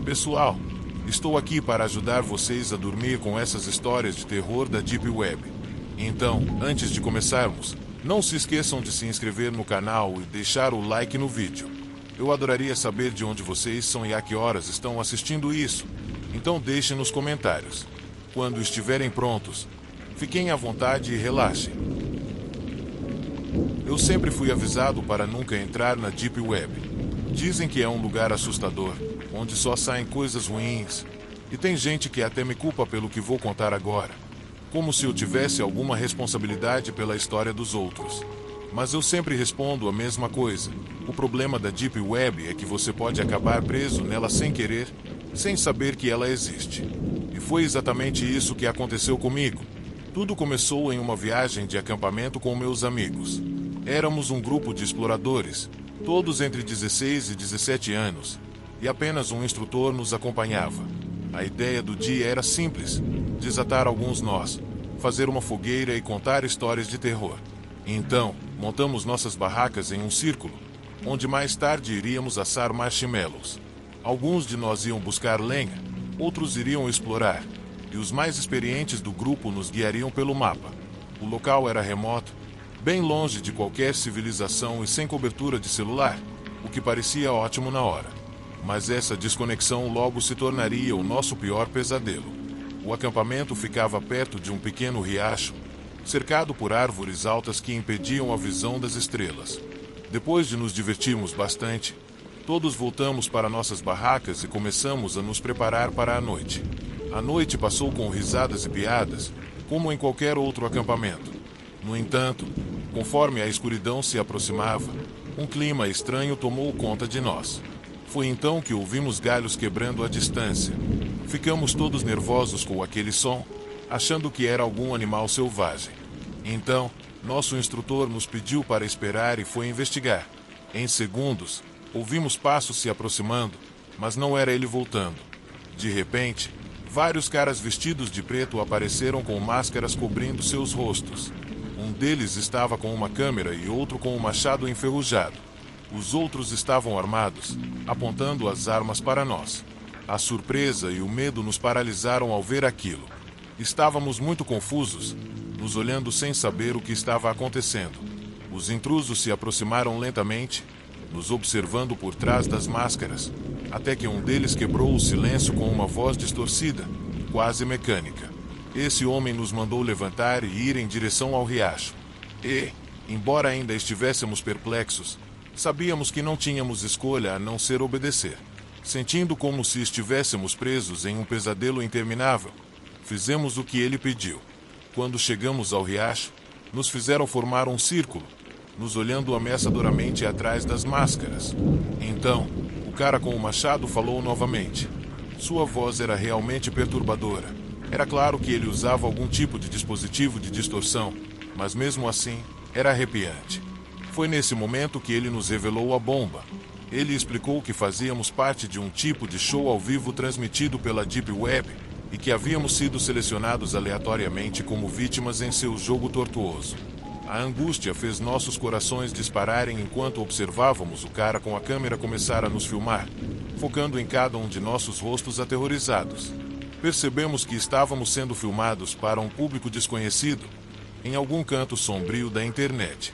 Pessoal, estou aqui para ajudar vocês a dormir com essas histórias de terror da Deep Web. Então, antes de começarmos, não se esqueçam de se inscrever no canal e deixar o like no vídeo. Eu adoraria saber de onde vocês são e a que horas estão assistindo isso. Então deixem nos comentários. Quando estiverem prontos, fiquem à vontade e relaxem. Eu sempre fui avisado para nunca entrar na Deep Web. Dizem que é um lugar assustador, onde só saem coisas ruins. E tem gente que até me culpa pelo que vou contar agora, como se eu tivesse alguma responsabilidade pela história dos outros. Mas eu sempre respondo a mesma coisa. O problema da Deep Web é que você pode acabar preso nela sem querer, sem saber que ela existe. E foi exatamente isso que aconteceu comigo. Tudo começou em uma viagem de acampamento com meus amigos. Éramos um grupo de exploradores, todos entre 16 e 17 anos, e apenas um instrutor nos acompanhava. A ideia do dia era simples: desatar alguns nós, fazer uma fogueira e contar histórias de terror. Então, montamos nossas barracas em um círculo, onde mais tarde iríamos assar marshmallows. Alguns de nós iam buscar lenha, outros iriam explorar, e os mais experientes do grupo nos guiariam pelo mapa. O local era remoto, bem longe de qualquer civilização e sem cobertura de celular, o que parecia ótimo na hora. Mas essa desconexão logo se tornaria o nosso pior pesadelo. O acampamento ficava perto de um pequeno riacho, cercado por árvores altas que impediam a visão das estrelas. Depois de nos divertirmos bastante, todos voltamos para nossas barracas e começamos a nos preparar para a noite. A noite passou com risadas e piadas, como em qualquer outro acampamento. No entanto, conforme a escuridão se aproximava, um clima estranho tomou conta de nós. Foi então que ouvimos galhos quebrando à distância. Ficamos todos nervosos com aquele som, achando que era algum animal selvagem. Então, nosso instrutor nos pediu para esperar e foi investigar. Em segundos, ouvimos passos se aproximando, mas não era ele voltando. De repente, vários caras vestidos de preto apareceram com máscaras cobrindo seus rostos. Um deles estava com uma câmera e outro com um machado enferrujado. Os outros estavam armados, apontando as armas para nós. A surpresa e o medo nos paralisaram ao ver aquilo. Estávamos muito confusos, nos olhando sem saber o que estava acontecendo. Os intrusos se aproximaram lentamente, nos observando por trás das máscaras, até que um deles quebrou o silêncio com uma voz distorcida, quase mecânica. Esse homem nos mandou levantar e ir em direção ao riacho. E, embora ainda estivéssemos perplexos, sabíamos que não tínhamos escolha a não ser obedecer. Sentindo como se estivéssemos presos em um pesadelo interminável, fizemos o que ele pediu. Quando chegamos ao riacho, nos fizeram formar um círculo, nos olhando ameaçadoramente atrás das máscaras. Então, o cara com o machado falou novamente. Sua voz era realmente perturbadora. Era claro que ele usava algum tipo de dispositivo de distorção, mas mesmo assim, era arrepiante. Foi nesse momento que ele nos revelou a bomba. Ele explicou que fazíamos parte de um tipo de show ao vivo transmitido pela Deep Web e que havíamos sido selecionados aleatoriamente como vítimas em seu jogo tortuoso. A angústia fez nossos corações dispararem enquanto observávamos o cara com a câmera começar a nos filmar, focando em cada um de nossos rostos aterrorizados. Percebemos que estávamos sendo filmados para um público desconhecido, em algum canto sombrio da internet.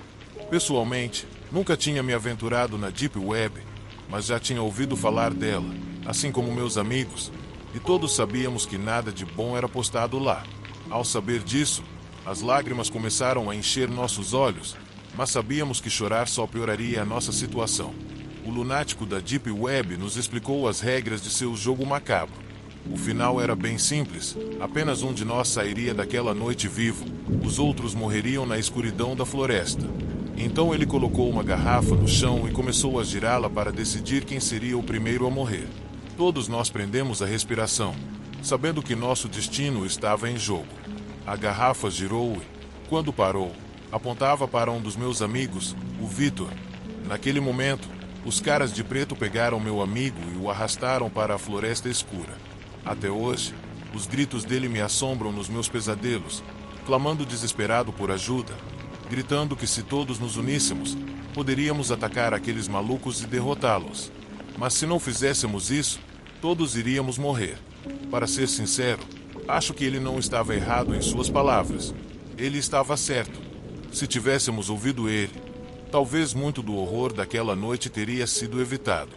Pessoalmente, nunca tinha me aventurado na Deep Web, mas já tinha ouvido falar dela, assim como meus amigos, e todos sabíamos que nada de bom era postado lá. Ao saber disso, as lágrimas começaram a encher nossos olhos, mas sabíamos que chorar só pioraria a nossa situação. O lunático da Deep Web nos explicou as regras de seu jogo macabro. O final era bem simples: apenas um de nós sairia daquela noite vivo, os outros morreriam na escuridão da floresta. Então ele colocou uma garrafa no chão e começou a girá-la para decidir quem seria o primeiro a morrer. Todos nós prendemos a respiração, sabendo que nosso destino estava em jogo. A garrafa girou e, quando parou, apontava para um dos meus amigos, o Vitor. Naquele momento, os caras de preto pegaram meu amigo e o arrastaram para a floresta escura. Até hoje, os gritos dele me assombram nos meus pesadelos, clamando desesperado por ajuda, gritando que se todos nos uníssemos, poderíamos atacar aqueles malucos e derrotá-los. Mas se não fizéssemos isso, Todos iríamos morrer. Para ser sincero, acho que ele não estava errado em suas palavras. Ele estava certo. Se tivéssemos ouvido ele, talvez muito do horror daquela noite teria sido evitado.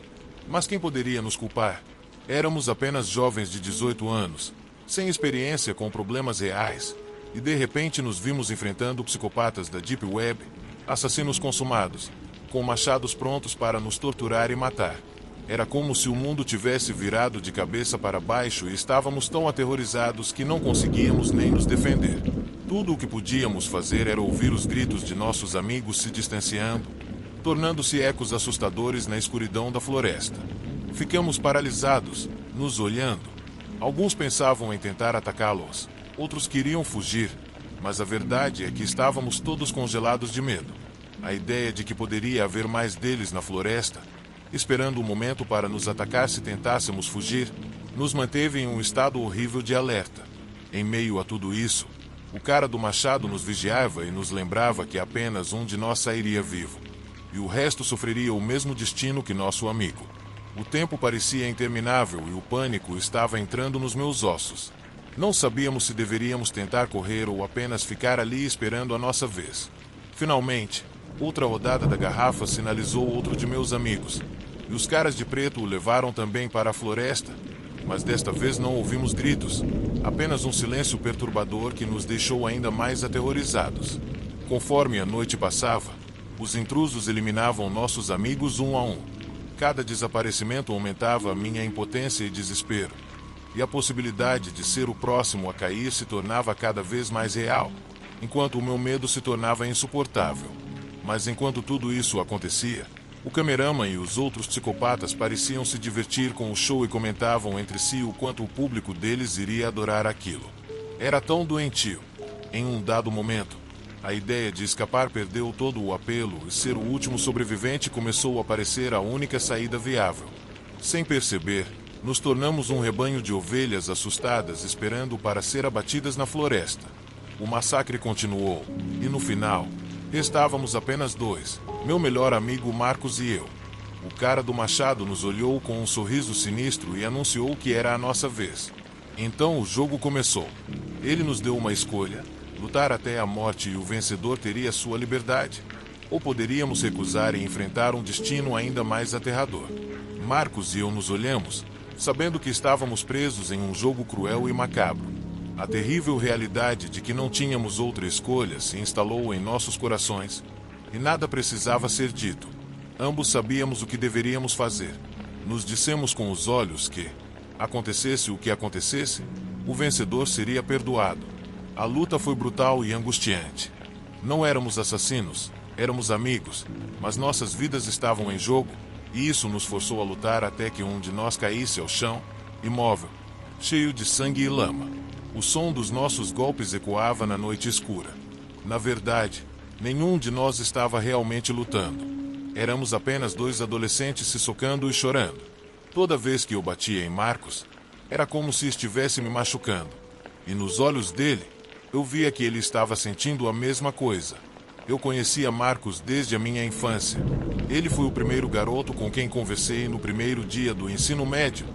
Mas quem poderia nos culpar? Éramos apenas jovens de 18 anos, sem experiência com problemas reais, e de repente nos vimos enfrentando psicopatas da Deep Web, assassinos consumados, com machados prontos para nos torturar e matar. Era como se o mundo tivesse virado de cabeça para baixo e estávamos tão aterrorizados que não conseguíamos nem nos defender. Tudo o que podíamos fazer era ouvir os gritos de nossos amigos se distanciando, tornando-se ecos assustadores na escuridão da floresta. Ficamos paralisados, nos olhando. Alguns pensavam em tentar atacá-los, outros queriam fugir, mas a verdade é que estávamos todos congelados de medo. A ideia de que poderia haver mais deles na floresta, esperando o momento para nos atacar se tentássemos fugir, nos manteve em um estado horrível de alerta. Em meio a tudo isso, o cara do machado nos vigiava e nos lembrava que apenas um de nós sairia vivo, e o resto sofreria o mesmo destino que nosso amigo. O tempo parecia interminável e o pânico estava entrando nos meus ossos. Não sabíamos se deveríamos tentar correr ou apenas ficar ali esperando a nossa vez. Finalmente, outra rodada da garrafa sinalizou outro de meus amigos, e os caras de preto o levaram também para a floresta, mas desta vez não ouvimos gritos, apenas um silêncio perturbador que nos deixou ainda mais aterrorizados. Conforme a noite passava, os intrusos eliminavam nossos amigos um a um. Cada desaparecimento aumentava a minha impotência e desespero, e a possibilidade de ser o próximo a cair se tornava cada vez mais real, enquanto o meu medo se tornava insuportável. Mas enquanto tudo isso acontecia, o cameraman e os outros psicopatas pareciam se divertir com o show e comentavam entre si o quanto o público deles iria adorar aquilo. Era tão doentio. Em um dado momento, a ideia de escapar perdeu todo o apelo e ser o último sobrevivente começou a parecer a única saída viável. Sem perceber, nos tornamos um rebanho de ovelhas assustadas esperando para ser abatidas na floresta. O massacre continuou, e no final, restávamos apenas dois, meu melhor amigo Marcos e eu. O cara do machado nos olhou com um sorriso sinistro e anunciou que era a nossa vez. Então o jogo começou. Ele nos deu uma escolha: lutar até a morte e o vencedor teria sua liberdade. Ou poderíamos recusar e enfrentar um destino ainda mais aterrador. Marcos e eu nos olhamos, sabendo que estávamos presos em um jogo cruel e macabro. A terrível realidade de que não tínhamos outra escolha se instalou em nossos corações, e nada precisava ser dito. Ambos sabíamos o que deveríamos fazer. Nos dissemos com os olhos que, acontecesse o que acontecesse, o vencedor seria perdoado. A luta foi brutal e angustiante. Não éramos assassinos, éramos amigos, mas nossas vidas estavam em jogo, e isso nos forçou a lutar até que um de nós caísse ao chão, imóvel, cheio de sangue e lama. O som dos nossos golpes ecoava na noite escura. Na verdade, nenhum de nós estava realmente lutando. Éramos apenas dois adolescentes se socando e chorando. Toda vez que eu batia em Marcos, era como se estivesse me machucando. E nos olhos dele, eu via que ele estava sentindo a mesma coisa. Eu conhecia Marcos desde a minha infância. Ele foi o primeiro garoto com quem conversei no primeiro dia do ensino médio,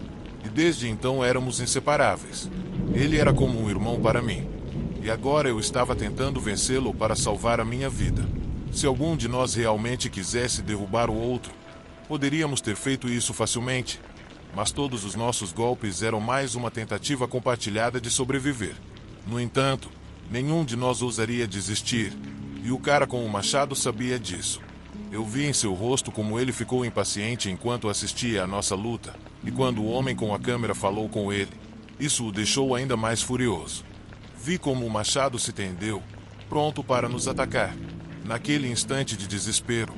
e desde então éramos inseparáveis. Ele era como um irmão para mim, e agora eu estava tentando vencê-lo para salvar a minha vida. Se algum de nós realmente quisesse derrubar o outro, poderíamos ter feito isso facilmente, mas todos os nossos golpes eram mais uma tentativa compartilhada de sobreviver. No entanto, nenhum de nós ousaria desistir, e o cara com o machado sabia disso. Eu vi em seu rosto como ele ficou impaciente enquanto assistia à nossa luta, e quando o homem com a câmera falou com ele, isso o deixou ainda mais furioso. Vi como o machado se tendeu, pronto para nos atacar. Naquele instante de desespero,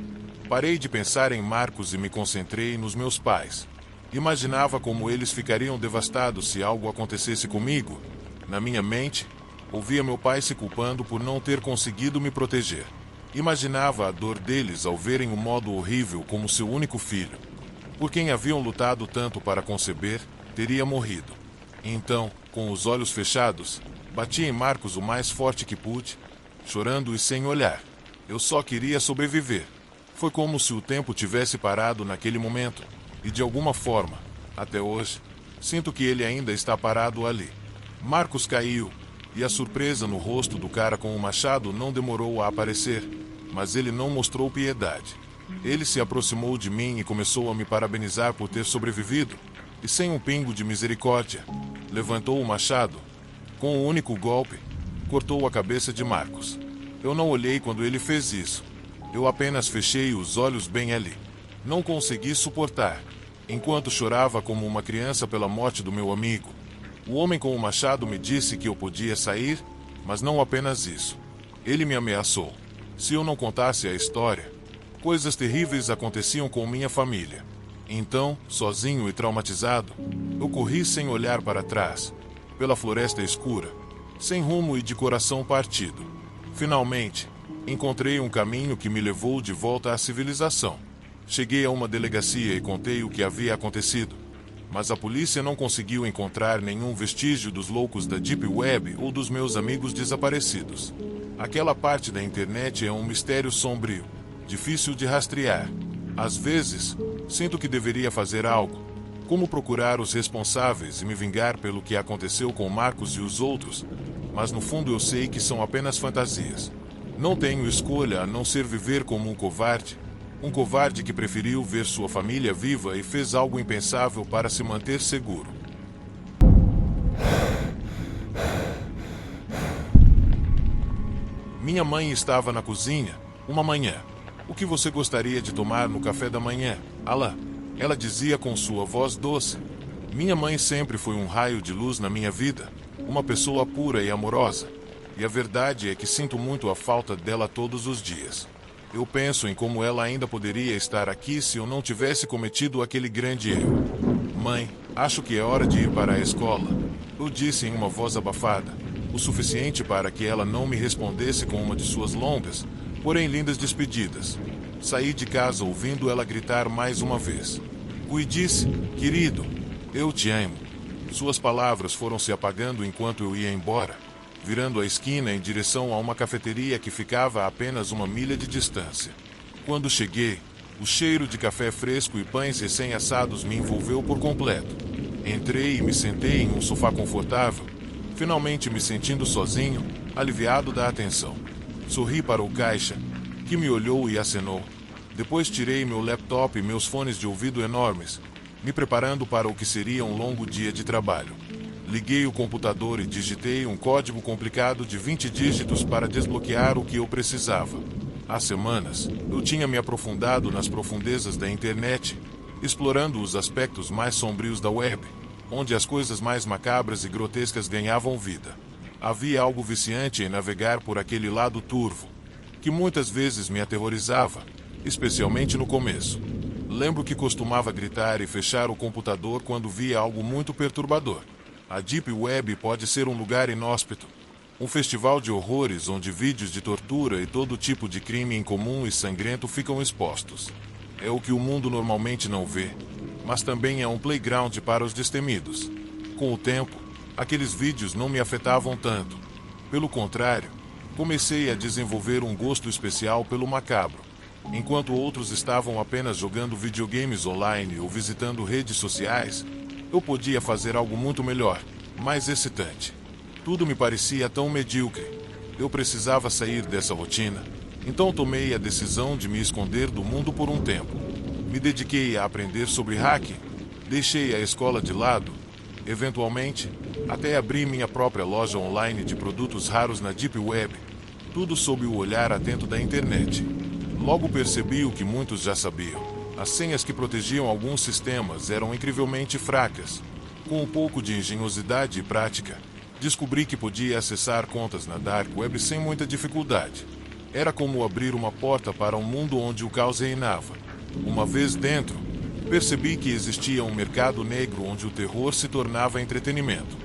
parei de pensar em Marcos e me concentrei nos meus pais. Imaginava como eles ficariam devastados se algo acontecesse comigo. Na minha mente, ouvia meu pai se culpando por não ter conseguido me proteger. Imaginava a dor deles ao verem o modo horrível como seu único filho, por quem haviam lutado tanto para conceber, teria morrido. Então, com os olhos fechados, bati em Marcos o mais forte que pude, chorando e sem olhar. Eu só queria sobreviver. Foi como se o tempo tivesse parado naquele momento, e de alguma forma, até hoje, Sinto que ele ainda está parado ali. Marcos caiu, e a surpresa no rosto do cara com o machado não demorou a aparecer, mas ele não mostrou piedade. Ele se aproximou de mim e começou a me parabenizar por ter sobrevivido, e sem um pingo de misericórdia, levantou o machado. Com um único golpe, cortou a cabeça de Marcos. Eu não olhei quando ele fez isso. Eu apenas fechei os olhos bem ali. Não consegui suportar. Enquanto chorava como uma criança pela morte do meu amigo, o homem com o machado me disse que eu podia sair, mas não apenas isso. Ele me ameaçou. Se eu não contasse a história, coisas terríveis aconteciam com minha família. Então, sozinho e traumatizado, eu corri sem olhar para trás, pela floresta escura, sem rumo e de coração partido. Finalmente, encontrei um caminho que me levou de volta à civilização. Cheguei a uma delegacia e contei o que havia acontecido, mas a polícia não conseguiu encontrar nenhum vestígio dos loucos da Deep Web ou dos meus amigos desaparecidos. Aquela parte da internet é um mistério sombrio, difícil de rastrear. Às vezes, sinto que deveria fazer algo, como procurar os responsáveis e me vingar pelo que aconteceu com Marcos e os outros, mas no fundo eu sei que são apenas fantasias. Não tenho escolha a não ser viver como um covarde que preferiu ver sua família viva e fez algo impensável para se manter seguro. Minha mãe estava na cozinha, uma manhã. O que você gostaria de tomar no café da manhã, Alan? Ela dizia com sua voz doce. Minha mãe sempre foi um raio de luz na minha vida, uma pessoa pura e amorosa. E a verdade é que sinto muito a falta dela todos os dias. Eu penso em como ela ainda poderia estar aqui se eu não tivesse cometido aquele grande erro. Mãe, acho que é hora de ir para a escola, eu disse em uma voz abafada, o suficiente para que ela não me respondesse com uma de suas longas, porém lindas despedidas. Saí de casa ouvindo ela gritar mais uma vez. Cuide-se, querido, eu te amo. Suas palavras foram se apagando enquanto eu ia embora, virando a esquina em direção a uma cafeteria que ficava a apenas 1 milha de distância. Quando cheguei, o cheiro de café fresco e pães recém-assados me envolveu por completo. Entrei e me sentei em um sofá confortável, finalmente me sentindo sozinho, aliviado da atenção. Sorri para o caixa, que me olhou e acenou. Depois tirei meu laptop e meus fones de ouvido enormes, me preparando para o que seria um longo dia de trabalho. Liguei o computador e digitei um código complicado de 20 dígitos para desbloquear o que eu precisava. Há semanas, eu tinha me aprofundado nas profundezas da internet, explorando os aspectos mais sombrios da web, onde as coisas mais macabras e grotescas ganhavam vida. Havia algo viciante em navegar por aquele lado turvo, que muitas vezes me aterrorizava, especialmente no começo. Lembro que costumava gritar e fechar o computador quando via algo muito perturbador. A Deep Web pode ser um lugar inóspito, um festival de horrores onde vídeos de tortura e todo tipo de crime incomum e sangrento ficam expostos. É o que o mundo normalmente não vê, mas também é um playground para os destemidos. Com o tempo, aqueles vídeos não me afetavam tanto. Pelo contrário, comecei a desenvolver um gosto especial pelo macabro. Enquanto outros estavam apenas jogando videogames online ou visitando redes sociais, eu podia fazer algo muito melhor, mais excitante. Tudo me parecia tão medíocre. Eu precisava sair dessa rotina. Então tomei a decisão de me esconder do mundo por um tempo. Me dediquei a aprender sobre hacking, deixei a escola de lado, eventualmente, até abri minha própria loja online de produtos raros na Deep Web, tudo sob o olhar atento da internet. Logo percebi o que muitos já sabiam. As senhas que protegiam alguns sistemas eram incrivelmente fracas. Com um pouco de engenhosidade e prática, descobri que podia acessar contas na Dark Web sem muita dificuldade. Era como abrir uma porta para um mundo onde o caos reinava. Uma vez dentro, percebi que existia um mercado negro onde o terror se tornava entretenimento.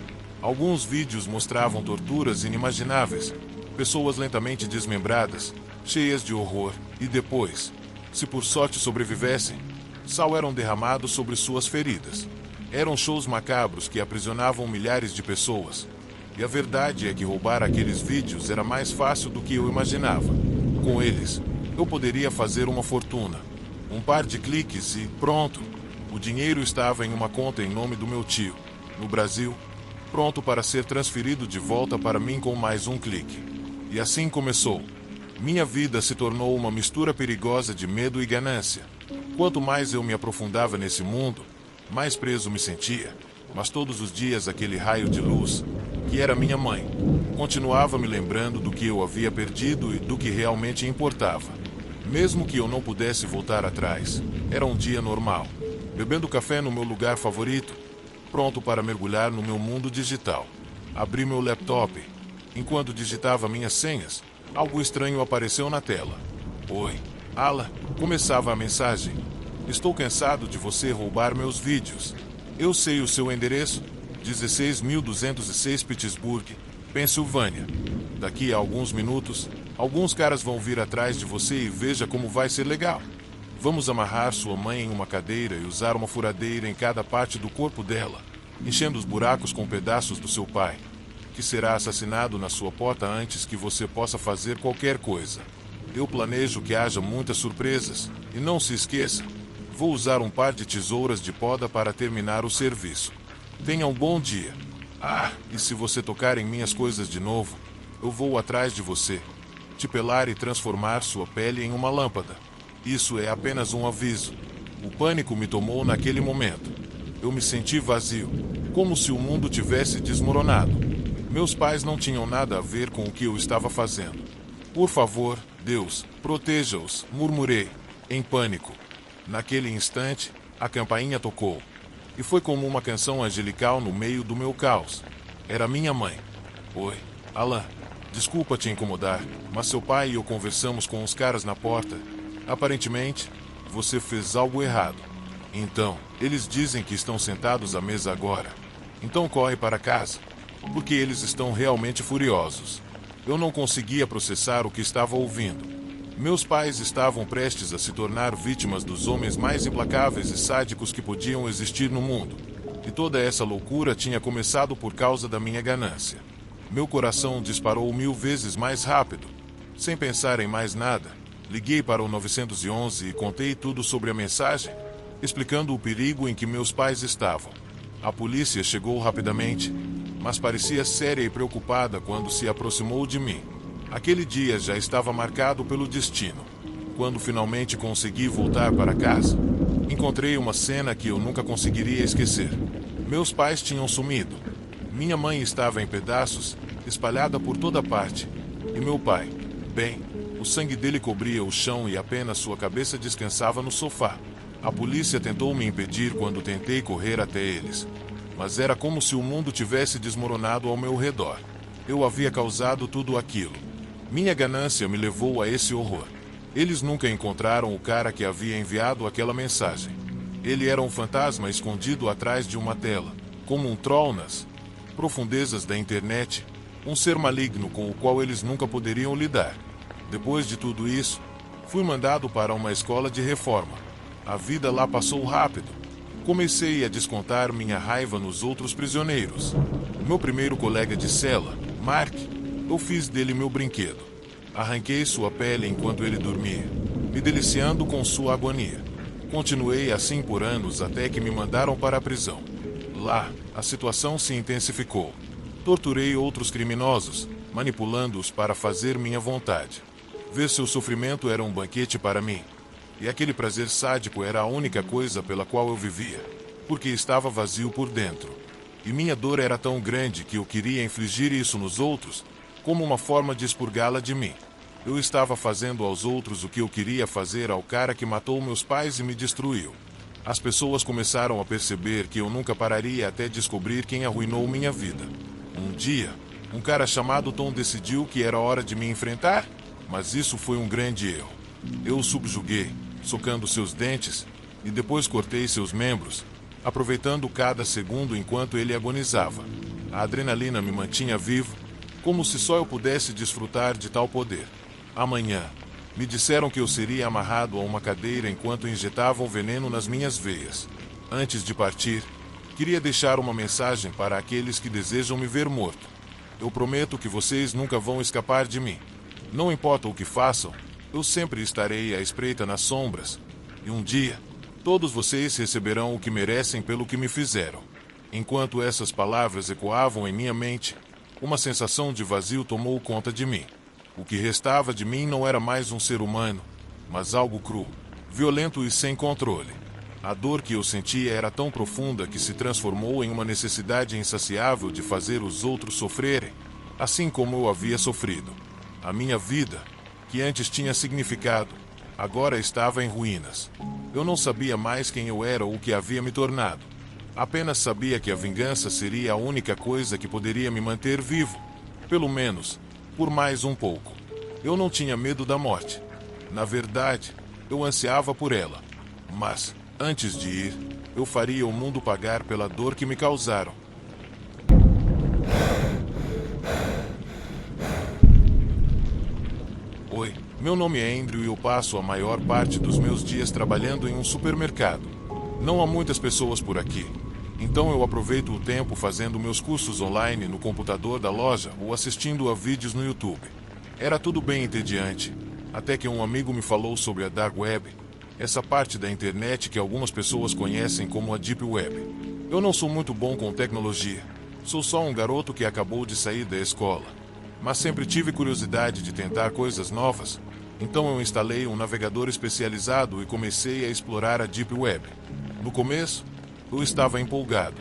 Alguns vídeos mostravam torturas inimagináveis, pessoas lentamente desmembradas, cheias de horror, e depois, se por sorte sobrevivessem, sal eram derramados sobre suas feridas. Eram shows macabros que aprisionavam milhares de pessoas. E a verdade é que roubar aqueles vídeos era mais fácil do que eu imaginava. Com eles, eu poderia fazer uma fortuna. Um par de cliques e pronto, o dinheiro estava em uma conta em nome do meu tio. no Brasil, pronto para ser transferido de volta para mim com mais um clique. E assim começou. Minha vida se tornou uma mistura perigosa de medo e ganância. Quanto mais eu me aprofundava nesse mundo, mais preso me sentia. Mas todos os dias aquele raio de luz, que era minha mãe, continuava me lembrando do que eu havia perdido e do que realmente importava. Mesmo que eu não pudesse voltar atrás, era um dia normal, bebendo café no meu lugar favorito, pronto para mergulhar no meu mundo digital. Abri meu laptop. Enquanto digitava minhas senhas, algo estranho apareceu na tela. Oi, Alan, começava a mensagem. Estou cansado de você roubar meus vídeos. Eu sei o seu endereço, 16.206 Pittsburgh, Pensilvânia. Daqui a alguns minutos, alguns caras vão vir atrás de você e veja como vai ser legal. Vamos amarrar sua mãe em uma cadeira e usar uma furadeira em cada parte do corpo dela, enchendo os buracos com pedaços do seu pai, que será assassinado na sua porta antes que você possa fazer qualquer coisa. Eu planejo que haja muitas surpresas, e não se esqueça, vou usar um par de tesouras de poda para terminar o serviço. Tenha um bom dia. Ah, e se você tocar em minhas coisas de novo, eu vou atrás de você, te pelar e transformar sua pele em uma lâmpada. Isso é apenas um aviso. O pânico me tomou naquele momento. Eu me senti vazio, como se o mundo tivesse desmoronado. Meus pais não tinham nada a ver com o que eu estava fazendo. Por favor, Deus, proteja-os, murmurei, em pânico. Naquele instante, a campainha tocou. E foi como uma canção angelical no meio do meu caos. Era minha mãe. Oi, Alan. Desculpa te incomodar, mas seu pai e eu conversamos com os caras na porta. Aparentemente, você fez algo errado. Então, eles dizem que estão sentados à mesa agora. Então corre para casa, porque eles estão realmente furiosos. Eu não conseguia processar o que estava ouvindo. Meus pais estavam prestes a se tornar vítimas dos homens mais implacáveis e sádicos que podiam existir no mundo. E toda essa loucura tinha começado por causa da minha ganância. Meu coração disparou 1000 vezes mais rápido. Sem pensar em mais nada, liguei para o 911 e contei tudo sobre a mensagem, explicando o perigo em que meus pais estavam. A polícia chegou rapidamente, mas parecia séria e preocupada quando se aproximou de mim. Aquele dia já estava marcado pelo destino. Quando finalmente consegui voltar para casa, encontrei uma cena que eu nunca conseguiria esquecer. Meus pais tinham sumido. Minha mãe estava em pedaços, espalhada por toda parte. E meu pai, bem, o sangue dele cobria o chão e apenas sua cabeça descansava no sofá. A polícia tentou me impedir quando tentei correr até eles. Mas era como se o mundo tivesse desmoronado ao meu redor. Eu havia causado tudo aquilo. Minha ganância me levou a esse horror. Eles nunca encontraram o cara que havia enviado aquela mensagem. Ele era um fantasma escondido atrás de uma tela, como um troll nas profundezas da internet, um ser maligno com o qual eles nunca poderiam lidar. Depois de tudo isso, fui mandado para uma escola de reforma. A vida lá passou rápido. Comecei a descontar minha raiva nos outros prisioneiros. Meu primeiro colega de cela, Mark, eu fiz dele meu brinquedo. Arranquei sua pele enquanto ele dormia, me deliciando com sua agonia. Continuei assim por anos até que me mandaram para a prisão. Lá, a situação se intensificou. Torturei outros criminosos, manipulando-os para fazer minha vontade. Ver seu sofrimento era um banquete para mim. E aquele prazer sádico era a única coisa pela qual eu vivia, porque estava vazio por dentro. E minha dor era tão grande que eu queria infligir isso nos outros, como uma forma de expurgá-la de mim. Eu estava fazendo aos outros o que eu queria fazer ao cara que matou meus pais e me destruiu. As pessoas começaram a perceber que eu nunca pararia até descobrir quem arruinou minha vida. Um dia, um cara chamado Tom decidiu que era hora de me enfrentar, mas isso foi um grande erro. Eu o subjuguei, socando seus dentes, e depois cortei seus membros, aproveitando cada segundo enquanto ele agonizava. A adrenalina me mantinha vivo, como se só eu pudesse desfrutar de tal poder. Amanhã, me disseram que eu seria amarrado a uma cadeira enquanto injetavam veneno nas minhas veias. Antes de partir, queria deixar uma mensagem para aqueles que desejam me ver morto. Eu prometo que vocês nunca vão escapar de mim. Não importa o que façam, eu sempre estarei à espreita nas sombras. E um dia, todos vocês receberão o que merecem pelo que me fizeram. Enquanto essas palavras ecoavam em minha mente, uma sensação de vazio tomou conta de mim. O que restava de mim não era mais um ser humano, mas algo cru, violento e sem controle. A dor que eu sentia era tão profunda que se transformou em uma necessidade insaciável de fazer os outros sofrerem, assim como eu havia sofrido. A minha vida, que antes tinha significado, agora estava em ruínas. Eu não sabia mais quem eu era ou o que havia me tornado. Apenas sabia que a vingança seria a única coisa que poderia me manter vivo, pelo menos, por mais um pouco. Eu não tinha medo da morte. Na verdade, eu ansiava por ela. Mas, antes de ir, eu faria o mundo pagar pela dor que me causaram. Oi, meu nome é Andrew e eu passo a maior parte dos meus dias trabalhando em um supermercado. Não há muitas pessoas por aqui, então eu aproveito o tempo fazendo meus cursos online no computador da loja ou assistindo a vídeos no YouTube. Era tudo bem entediante, até que um amigo me falou sobre a Dark Web, essa parte da internet que algumas pessoas conhecem como a Deep Web. Eu não sou muito bom com tecnologia, sou só um garoto que acabou de sair da escola, mas sempre tive curiosidade de tentar coisas novas, então eu instalei um navegador especializado e comecei a explorar a Deep Web. No começo, eu estava empolgado.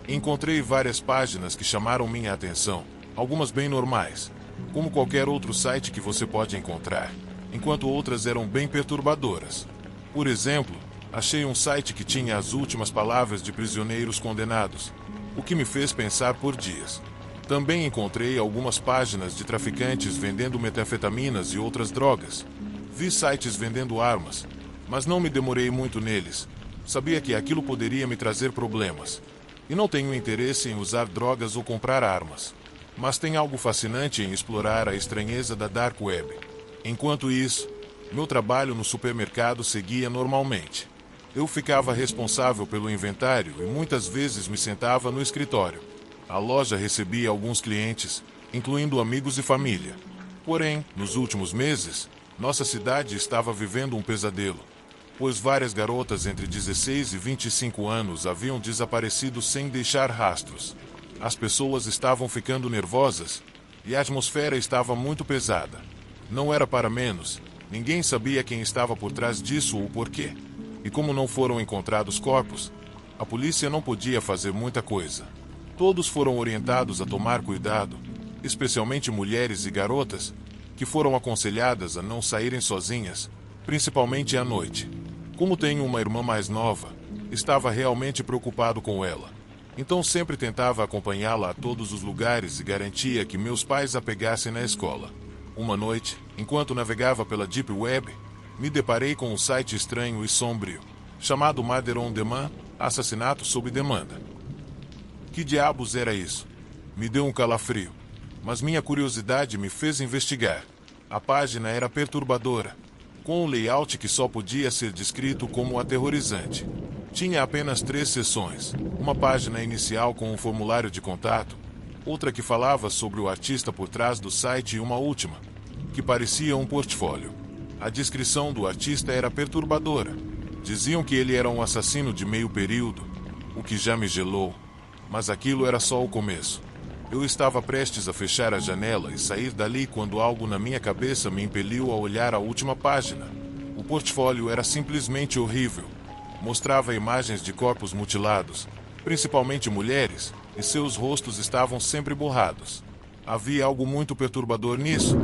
Encontrei várias páginas que chamaram minha atenção, algumas bem normais, como qualquer outro site que você pode encontrar, enquanto outras eram bem perturbadoras. Por exemplo, achei um site que tinha as últimas palavras de prisioneiros condenados, o que me fez pensar por dias. Também encontrei algumas páginas de traficantes vendendo metanfetaminas e outras drogas. Vi sites vendendo armas, mas não me demorei muito neles. Sabia que aquilo poderia me trazer problemas. E não tenho interesse em usar drogas ou comprar armas. Mas tem algo fascinante em explorar a estranheza da Dark Web. Enquanto isso, meu trabalho no supermercado seguia normalmente. Eu ficava responsável pelo inventário e muitas vezes me sentava no escritório. A loja recebia alguns clientes, incluindo amigos e família. Porém, nos últimos meses, nossa cidade estava vivendo um pesadelo, pois várias garotas entre 16 e 25 anos haviam desaparecido sem deixar rastros. As pessoas estavam ficando nervosas e a atmosfera estava muito pesada. Não era para menos, ninguém sabia quem estava por trás disso ou porquê. E como não foram encontrados corpos, a polícia não podia fazer muita coisa. Todos foram orientados a tomar cuidado, especialmente mulheres e garotas, que foram aconselhadas a não saírem sozinhas, principalmente à noite. Como tenho uma irmã mais nova, estava realmente preocupado com ela. Então sempre tentava acompanhá-la a todos os lugares e garantia que meus pais a pegassem na escola. Uma noite, enquanto navegava pela Deep Web, me deparei com um site estranho e sombrio, chamado Murder on Demand, Assassinato sob demanda. Que diabos era isso? Me deu um calafrio, mas minha curiosidade me fez investigar. A página era perturbadora, com um layout que só podia ser descrito como aterrorizante. Tinha apenas 3 seções, uma página inicial com um formulário de contato, outra que falava sobre o artista por trás do site e uma última, que parecia um portfólio. A descrição do artista era perturbadora. Diziam que ele era um assassino de meio período, o que já me gelou, mas aquilo era só o começo. Eu estava prestes a fechar a janela e sair dali quando algo na minha cabeça me impeliu a olhar a última página. O portfólio era simplesmente horrível. Mostrava imagens de corpos mutilados, principalmente mulheres, e seus rostos estavam sempre borrados. Havia algo muito perturbador nisso,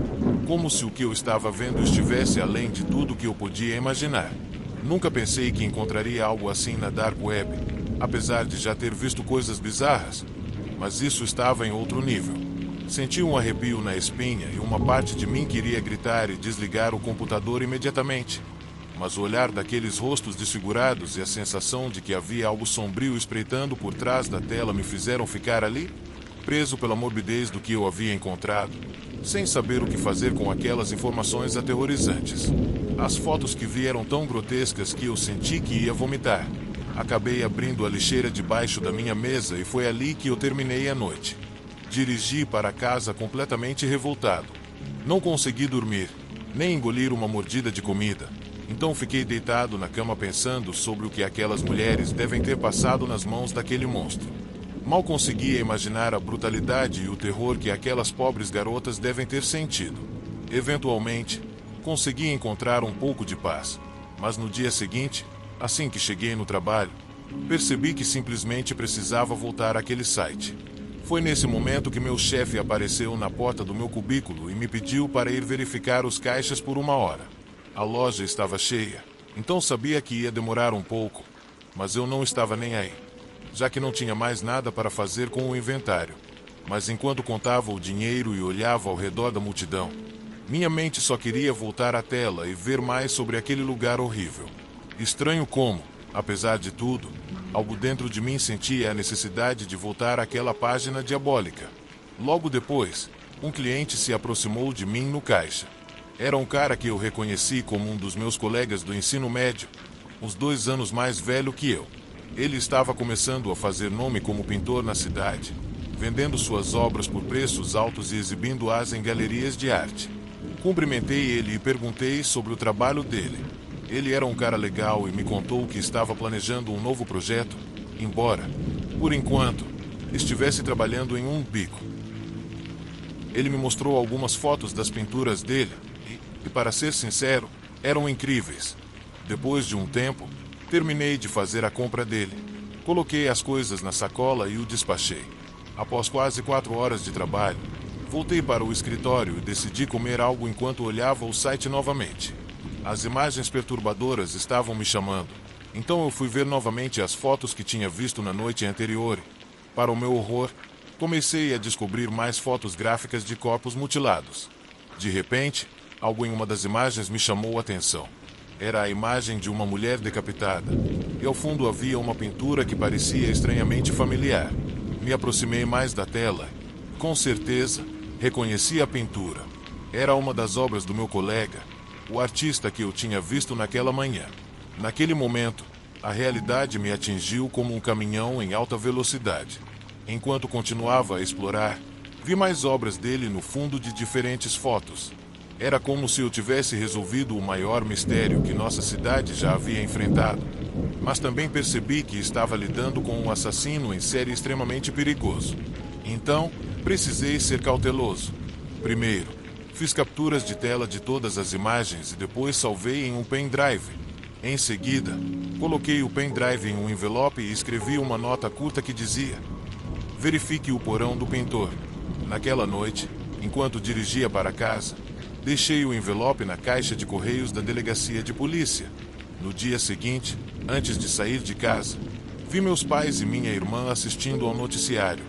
como se o que eu estava vendo estivesse além de tudo que eu podia imaginar. Nunca pensei que encontraria algo assim na Dark Web, apesar de já ter visto coisas bizarras, mas isso estava em outro nível. Senti um arrepio na espinha e uma parte de mim queria gritar e desligar o computador imediatamente. Mas o olhar daqueles rostos desfigurados e a sensação de que havia algo sombrio espreitando por trás da tela me fizeram ficar ali, preso pela morbidez do que eu havia encontrado, sem saber o que fazer com aquelas informações aterrorizantes. As fotos que vi eram tão grotescas que eu senti que ia vomitar. Acabei abrindo a lixeira debaixo da minha mesa e foi ali que eu terminei a noite. Dirigi para casa completamente revoltado. Não consegui dormir, nem engolir uma mordida de comida. Então fiquei deitado na cama pensando sobre o que aquelas mulheres devem ter passado nas mãos daquele monstro. Mal conseguia imaginar a brutalidade e o terror que aquelas pobres garotas devem ter sentido. Eventualmente, consegui encontrar um pouco de paz, mas no dia seguinte, assim que cheguei no trabalho, percebi que simplesmente precisava voltar àquele site. Foi nesse momento que meu chefe apareceu na porta do meu cubículo e me pediu para ir verificar os caixas por 1 hora. A loja estava cheia, então sabia que ia demorar um pouco, mas eu não estava nem aí, já que não tinha mais nada para fazer com o inventário. Mas enquanto contava o dinheiro e olhava ao redor da multidão, minha mente só queria voltar à tela e ver mais sobre aquele lugar horrível. Estranho como, apesar de tudo, algo dentro de mim sentia a necessidade de voltar àquela página diabólica. Logo depois, um cliente se aproximou de mim no caixa. Era um cara que eu reconheci como um dos meus colegas do ensino médio, uns 2 anos mais velho que eu. Ele estava começando a fazer nome como pintor na cidade, vendendo suas obras por preços altos e exibindo-as em galerias de arte. Cumprimentei ele e perguntei sobre o trabalho dele. Ele era um cara legal e me contou que estava planejando um novo projeto, embora, por enquanto, estivesse trabalhando em um bico. Ele me mostrou algumas fotos das pinturas dele e, para ser sincero, eram incríveis. Depois de um tempo, terminei de fazer a compra dele. Coloquei as coisas na sacola e o despachei. Após quase 4 horas de trabalho, voltei para o escritório e decidi comer algo enquanto olhava o site novamente. As imagens perturbadoras estavam me chamando, então eu fui ver novamente as fotos que tinha visto na noite anterior e, para o meu horror, comecei a descobrir mais fotos gráficas de corpos mutilados. De repente, algo em uma das imagens me chamou a atenção. Era a imagem de uma mulher decapitada, e ao fundo havia uma pintura que parecia estranhamente familiar. Me aproximei mais da tela e, com certeza, reconheci a pintura. Era uma das obras do meu colega, o artista que eu tinha visto naquela manhã. Naquele momento, a realidade me atingiu como um caminhão em alta velocidade. Enquanto continuava a explorar, vi mais obras dele no fundo de diferentes fotos. Era como se eu tivesse resolvido o maior mistério que nossa cidade já havia enfrentado. Mas também percebi que estava lidando com um assassino em série extremamente perigoso. Então, precisei ser cauteloso. Primeiro, fiz capturas de tela de todas as imagens e depois salvei em um pendrive. Em seguida, coloquei o pendrive em um envelope e escrevi uma nota curta que dizia: verifique o porão do pintor. Naquela noite, enquanto dirigia para casa, deixei o envelope na caixa de correios da delegacia de polícia. No dia seguinte, antes de sair de casa, vi meus pais e minha irmã assistindo ao noticiário.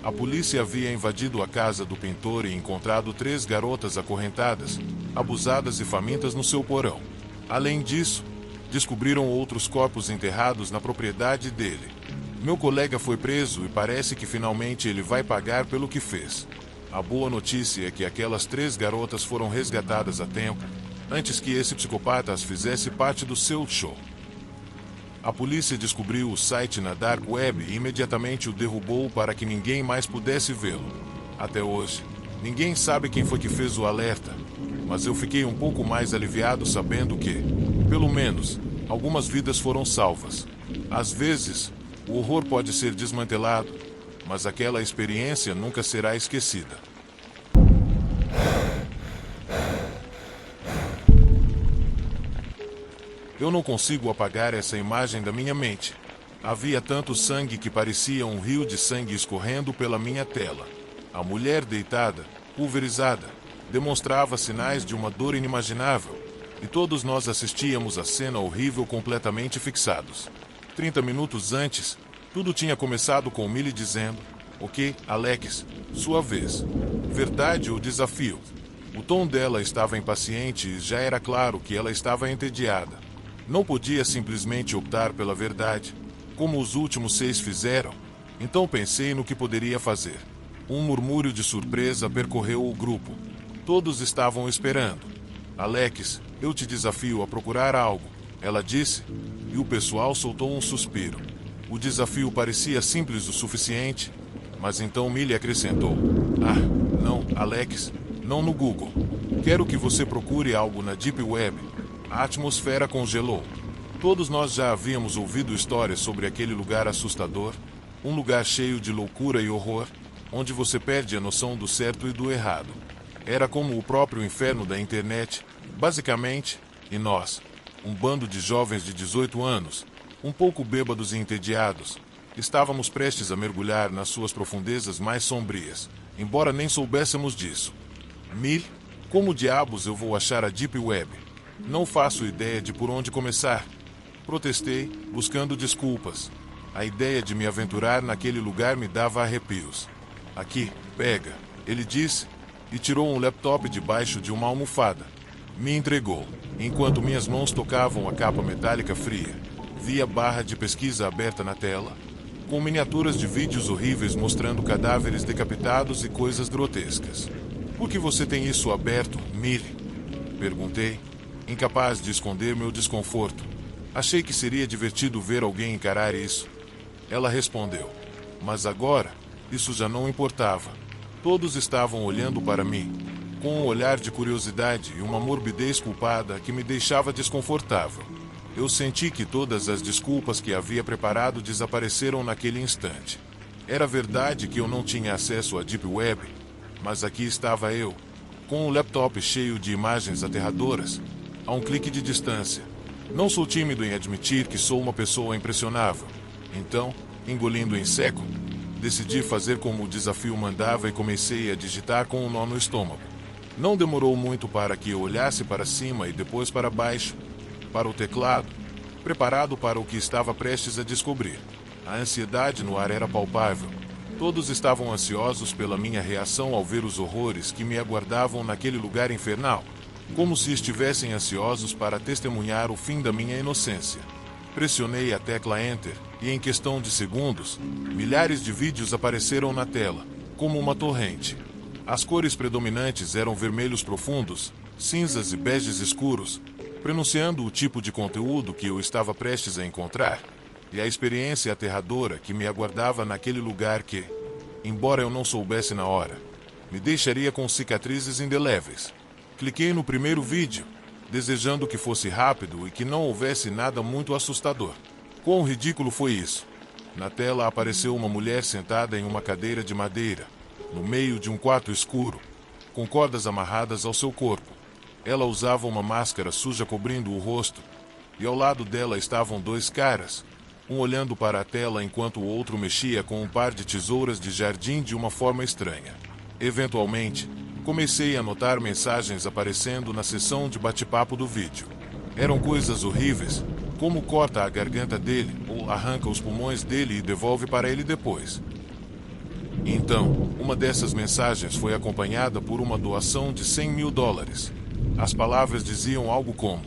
A polícia havia invadido a casa do pintor e encontrado 3 garotas acorrentadas, abusadas e famintas no seu porão. Além disso, descobriram outros corpos enterrados na propriedade dele. Meu colega foi preso e parece que finalmente ele vai pagar pelo que fez. A boa notícia é que aquelas 3 garotas foram resgatadas a tempo, antes que esse psicopata as fizesse parte do seu show. A polícia descobriu o site na Dark Web e imediatamente o derrubou para que ninguém mais pudesse vê-lo. Até hoje, ninguém sabe quem foi que fez o alerta, mas eu fiquei um pouco mais aliviado sabendo que, pelo menos, algumas vidas foram salvas. Às vezes, o horror pode ser desmantelado, mas aquela experiência nunca será esquecida. Eu não consigo apagar essa imagem da minha mente. Havia tanto sangue que parecia um rio de sangue escorrendo pela minha tela. A mulher deitada, pulverizada, demonstrava sinais de uma dor inimaginável, e todos nós assistíamos à cena horrível completamente fixados. 30 minutos antes, tudo tinha começado com Millie dizendo: ok, Alex, sua vez. Verdade ou desafio? O tom dela estava impaciente e já era claro que ela estava entediada. Não podia simplesmente optar pela verdade, como os últimos 6 fizeram, então pensei no que poderia fazer. Um murmúrio de surpresa percorreu o grupo. Todos estavam esperando. Alex, eu te desafio a procurar algo, ela disse, e o pessoal soltou um suspiro. O desafio parecia simples o suficiente, mas então Millie acrescentou: ah, não, Alex, não no Google. Quero que você procure algo na Deep Web. A atmosfera congelou. Todos nós já havíamos ouvido histórias sobre aquele lugar assustador, Um lugar cheio de loucura e horror, onde você perde a noção do certo e do errado. Era como o próprio inferno da internet, basicamente, e nós, um bando de jovens de 18 anos, um pouco bêbados e entediados, estávamos prestes a mergulhar nas suas profundezas mais sombrias, embora nem soubéssemos disso. Mil, como diabos eu vou achar a Deep Web? Não faço ideia de por onde começar. Protestei, buscando desculpas. A ideia de me aventurar naquele lugar me dava arrepios. Aqui, pega, ele disse, e tirou um laptop debaixo de uma almofada. Me entregou, enquanto minhas mãos tocavam a capa metálica fria. Vi a barra de pesquisa aberta na tela, com miniaturas de vídeos horríveis mostrando cadáveres decapitados e coisas grotescas. Por que você tem isso aberto, Millie? Perguntei, incapaz de esconder meu desconforto. Achei que seria divertido ver alguém encarar isso. Ela respondeu, mas agora, isso já não importava. Todos estavam olhando para mim, com um olhar de curiosidade e uma morbidez culpada que me deixava desconfortável. Eu senti que todas as desculpas que havia preparado desapareceram naquele instante. Era verdade que eu não tinha acesso à Deep Web, mas aqui estava eu, com um laptop cheio de imagens aterradoras, a um clique de distância. Não sou tímido em admitir que sou uma pessoa impressionável. Então, engolindo em seco, decidi fazer como o desafio mandava e comecei a digitar com um nó no estômago. Não demorou muito para que eu olhasse para cima e depois para baixo, para o teclado, preparado para o que estava prestes a descobrir. A ansiedade no ar era palpável. Todos estavam ansiosos pela minha reação ao ver os horrores que me aguardavam naquele lugar infernal, como se estivessem ansiosos para testemunhar o fim da minha inocência. Pressionei a tecla Enter e, em questão de segundos, milhares de vídeos apareceram na tela, como uma torrente. As cores predominantes eram vermelhos profundos, cinzas e beges escuros, prenunciando o tipo de conteúdo que eu estava prestes a encontrar, e a experiência aterradora que me aguardava naquele lugar que, embora eu não soubesse na hora, me deixaria com cicatrizes indeléveis. Cliquei no primeiro vídeo, desejando que fosse rápido e que não houvesse nada muito assustador. Quão ridículo foi isso? Na tela apareceu uma mulher sentada em uma cadeira de madeira, no meio de um quarto escuro, com cordas amarradas ao seu corpo. Ela usava uma máscara suja cobrindo o rosto, e ao lado dela estavam dois caras, um olhando para a tela enquanto o outro mexia com um par de tesouras de jardim de uma forma estranha. Eventualmente, comecei a notar mensagens aparecendo na seção de bate-papo do vídeo. Eram coisas horríveis, como corta a garganta dele ou arranca os pulmões dele e devolve para ele depois. Então, uma dessas mensagens foi acompanhada por uma doação de $100 mil. As palavras diziam algo como: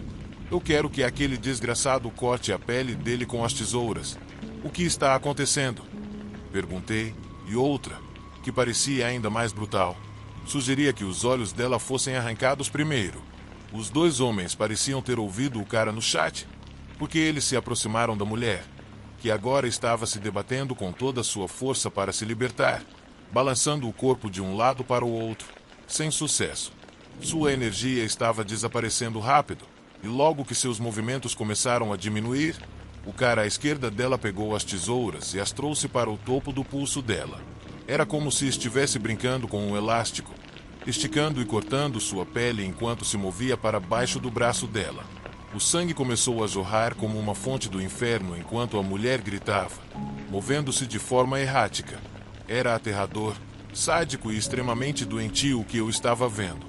eu quero que aquele desgraçado corte a pele dele com as tesouras. O que está acontecendo? Perguntei, e outra, que parecia ainda mais brutal, sugeria que os olhos dela fossem arrancados primeiro. Os dois homens pareciam ter ouvido o cara no chat, porque eles se aproximaram da mulher, que agora estava se debatendo com toda a sua força para se libertar, balançando o corpo de um lado para o outro, sem sucesso. Sua energia estava desaparecendo rápido, e logo que seus movimentos começaram a diminuir, o cara à esquerda dela pegou as tesouras e as trouxe para o topo do pulso dela. Era como se estivesse brincando com um elástico, esticando e cortando sua pele enquanto se movia para baixo do braço dela. O sangue começou a jorrar como uma fonte do inferno enquanto a mulher gritava, movendo-se de forma errática. Era aterrador, sádico e extremamente doentio o que eu estava vendo.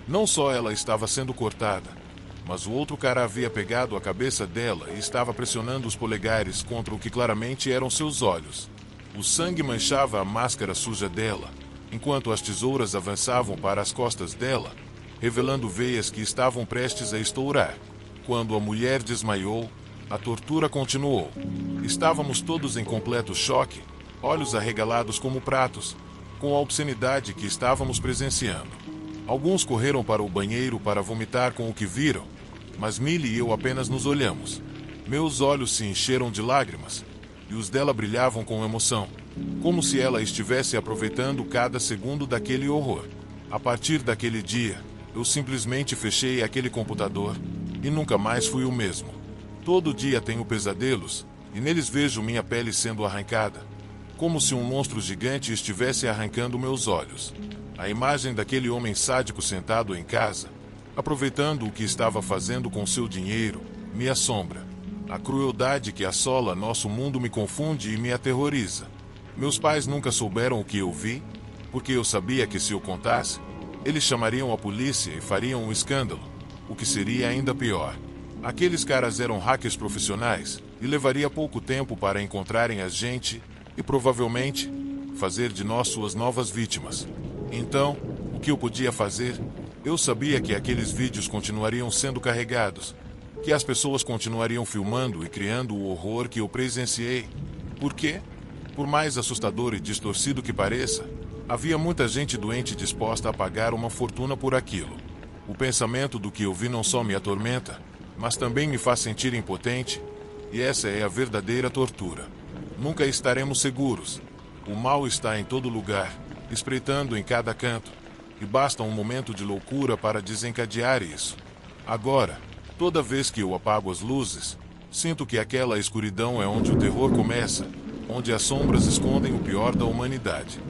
Não só ela estava sendo cortada, mas o outro cara havia pegado a cabeça dela e estava pressionando os polegares contra o que claramente eram seus olhos. O sangue manchava a máscara suja dela, enquanto as tesouras avançavam para as costas dela, revelando veias que estavam prestes a estourar. Quando a mulher desmaiou, a tortura continuou. Estávamos todos em completo choque, olhos arregalados como pratos, com a obscenidade que estávamos presenciando. Alguns correram para o banheiro para vomitar com o que viram, mas Millie e eu apenas nos olhamos. Meus olhos se encheram de lágrimas, e os dela brilhavam com emoção, como se ela estivesse aproveitando cada segundo daquele horror. A partir daquele dia, eu simplesmente fechei aquele computador, e nunca mais fui o mesmo. Todo dia tenho pesadelos, e neles vejo minha pele sendo arrancada. como se um monstro gigante estivesse arrancando meus olhos. A imagem daquele homem sádico sentado em casa, aproveitando o que estava fazendo com seu dinheiro, me assombra. A crueldade que assola nosso mundo me confunde e me aterroriza. Meus pais nunca souberam o que eu vi, porque eu sabia que se eu contasse, eles chamariam a polícia e fariam um escândalo, o que seria ainda pior. Aqueles caras eram hackers profissionais e levaria pouco tempo para encontrarem a gente e provavelmente fazer de nós suas novas vítimas. Então, o que eu podia fazer? Eu sabia que aqueles vídeos continuariam sendo carregados, que as pessoas continuariam filmando e criando o horror que eu presenciei. Por quê? Por mais assustador e distorcido que pareça, havia muita gente doente disposta a pagar uma fortuna por aquilo. O pensamento do que eu vi não só me atormenta, mas também me faz sentir impotente, e essa é a verdadeira tortura. Nunca estaremos seguros. O mal está em todo lugar, espreitando em cada canto, e basta um momento de loucura para desencadear isso. Agora, toda vez que eu apago as luzes, sinto que aquela escuridão é onde o terror começa, onde as sombras escondem o pior da humanidade.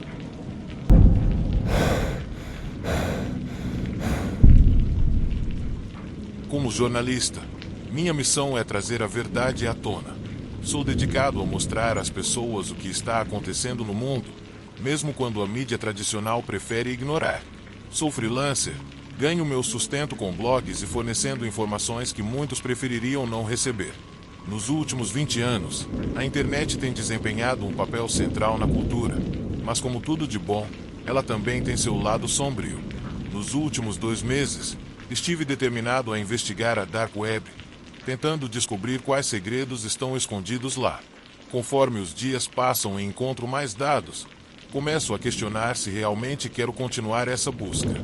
Como jornalista, minha missão é trazer a verdade à tona. Sou dedicado a mostrar às pessoas o que está acontecendo no mundo, mesmo quando a mídia tradicional prefere ignorar. Sou freelancer, ganho meu sustento com blogs e fornecendo informações que muitos prefeririam não receber. Nos últimos 20 anos, a internet tem desempenhado um papel central na cultura, mas como tudo de bom, ela também tem seu lado sombrio. Nos últimos 2 meses, estive determinado a investigar a Dark Web, tentando descobrir quais segredos estão escondidos lá. Conforme os dias passam e encontro mais dados, começo a questionar se realmente quero continuar essa busca.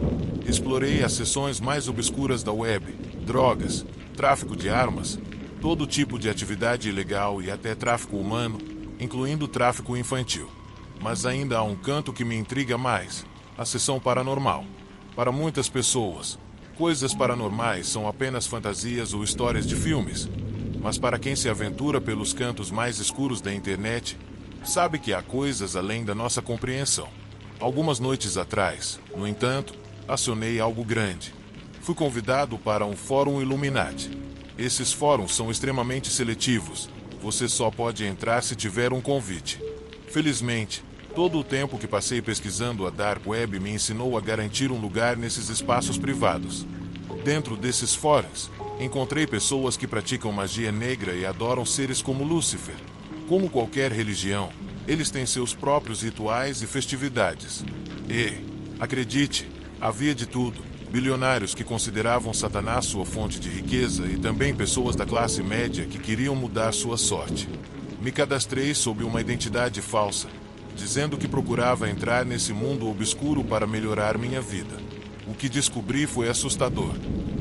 Explorei as seções mais obscuras da web, drogas, tráfico de armas, todo tipo de atividade ilegal e até tráfico humano, incluindo tráfico infantil. Mas ainda há um canto que me intriga mais, a seção paranormal. Para muitas pessoas, coisas paranormais são apenas fantasias ou histórias de filmes. Mas para quem se aventura pelos cantos mais escuros da internet, sabe que há coisas além da nossa compreensão. Algumas noites atrás, no entanto, acionei algo grande. Fui convidado para um fórum Illuminati. Esses fóruns são extremamente seletivos. Você só pode entrar se tiver um convite. Felizmente, todo o tempo que passei pesquisando a Dark Web me ensinou a garantir um lugar nesses espaços privados. Dentro desses fóruns, encontrei pessoas que praticam magia negra e adoram seres como Lúcifer. Como qualquer religião, eles têm seus próprios rituais e festividades. E, acredite, havia de tudo. Bilionários que consideravam Satanás sua fonte de riqueza e também pessoas da classe média que queriam mudar sua sorte. Me cadastrei sob uma identidade falsa, dizendo que procurava entrar nesse mundo obscuro para melhorar minha vida. O que descobri foi assustador.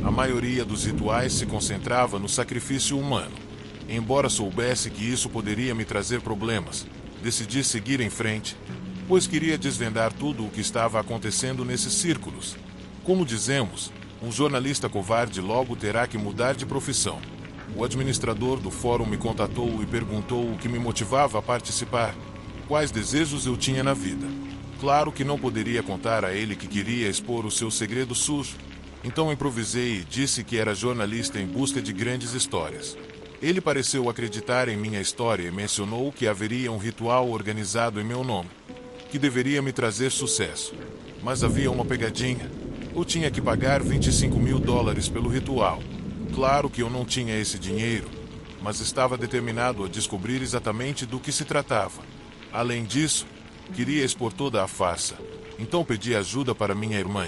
A maioria dos rituais se concentrava no sacrifício humano. Embora soubesse que isso poderia me trazer problemas, decidi seguir em frente, pois queria desvendar tudo o que estava acontecendo nesses círculos. Como dizemos, um jornalista covarde logo terá que mudar de profissão. O administrador do fórum me contatou e perguntou o que me motivava a participar, quais desejos eu tinha na vida. Claro que não poderia contar a ele que queria expor o seu segredo sujo, então improvisei e disse que era jornalista em busca de grandes histórias. Ele pareceu acreditar em minha história e mencionou que haveria um ritual organizado em meu nome, que deveria me trazer sucesso. Mas havia uma pegadinha. Eu tinha que pagar $25.000 pelo ritual. Claro que eu não tinha esse dinheiro, mas estava determinado a descobrir exatamente do que se tratava. Além disso, queria expor toda a farsa, então pedi ajuda para minha irmã.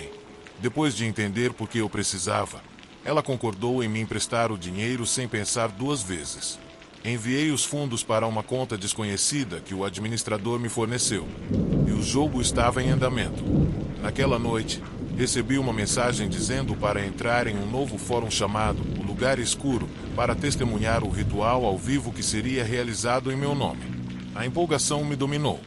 Depois de entender por que eu precisava, ela concordou em me emprestar o dinheiro sem pensar 2 vezes. Enviei os fundos para uma conta desconhecida que o administrador me forneceu, e o jogo estava em andamento. Naquela noite, recebi uma mensagem dizendo para entrar em um novo fórum chamado O Lugar Escuro para testemunhar o ritual ao vivo que seria realizado em meu nome. A empolgação me dominou.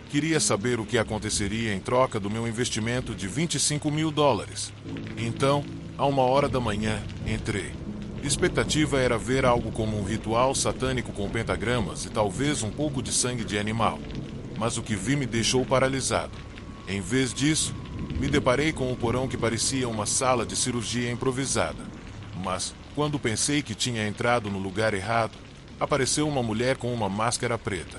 Queria saber o que aconteceria em troca do meu investimento de $25.000. Então, à 1h da manhã, entrei. Expectativa era ver algo como um ritual satânico com pentagramas e talvez um pouco de sangue de animal. mas o que vi me deixou paralisado. Em vez disso, me deparei com um porão que parecia uma sala de cirurgia improvisada. Mas, quando pensei que tinha entrado no lugar errado, apareceu uma mulher com uma máscara preta.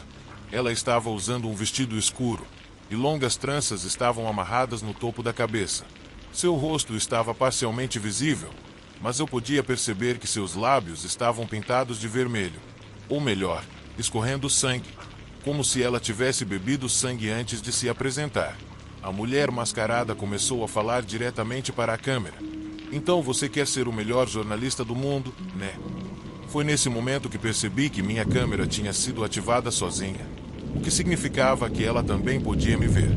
Ela estava usando um vestido escuro, e longas tranças estavam amarradas no topo da cabeça. Seu rosto estava parcialmente visível, mas eu podia perceber que seus lábios estavam pintados de vermelho. Ou melhor, escorrendo sangue, como se ela tivesse bebido sangue antes de se apresentar. A mulher mascarada começou a falar diretamente para a câmera. Então você quer ser o melhor jornalista do mundo, né? Foi nesse momento que percebi que minha câmera tinha sido ativada sozinha, o que significava que ela também podia me ver.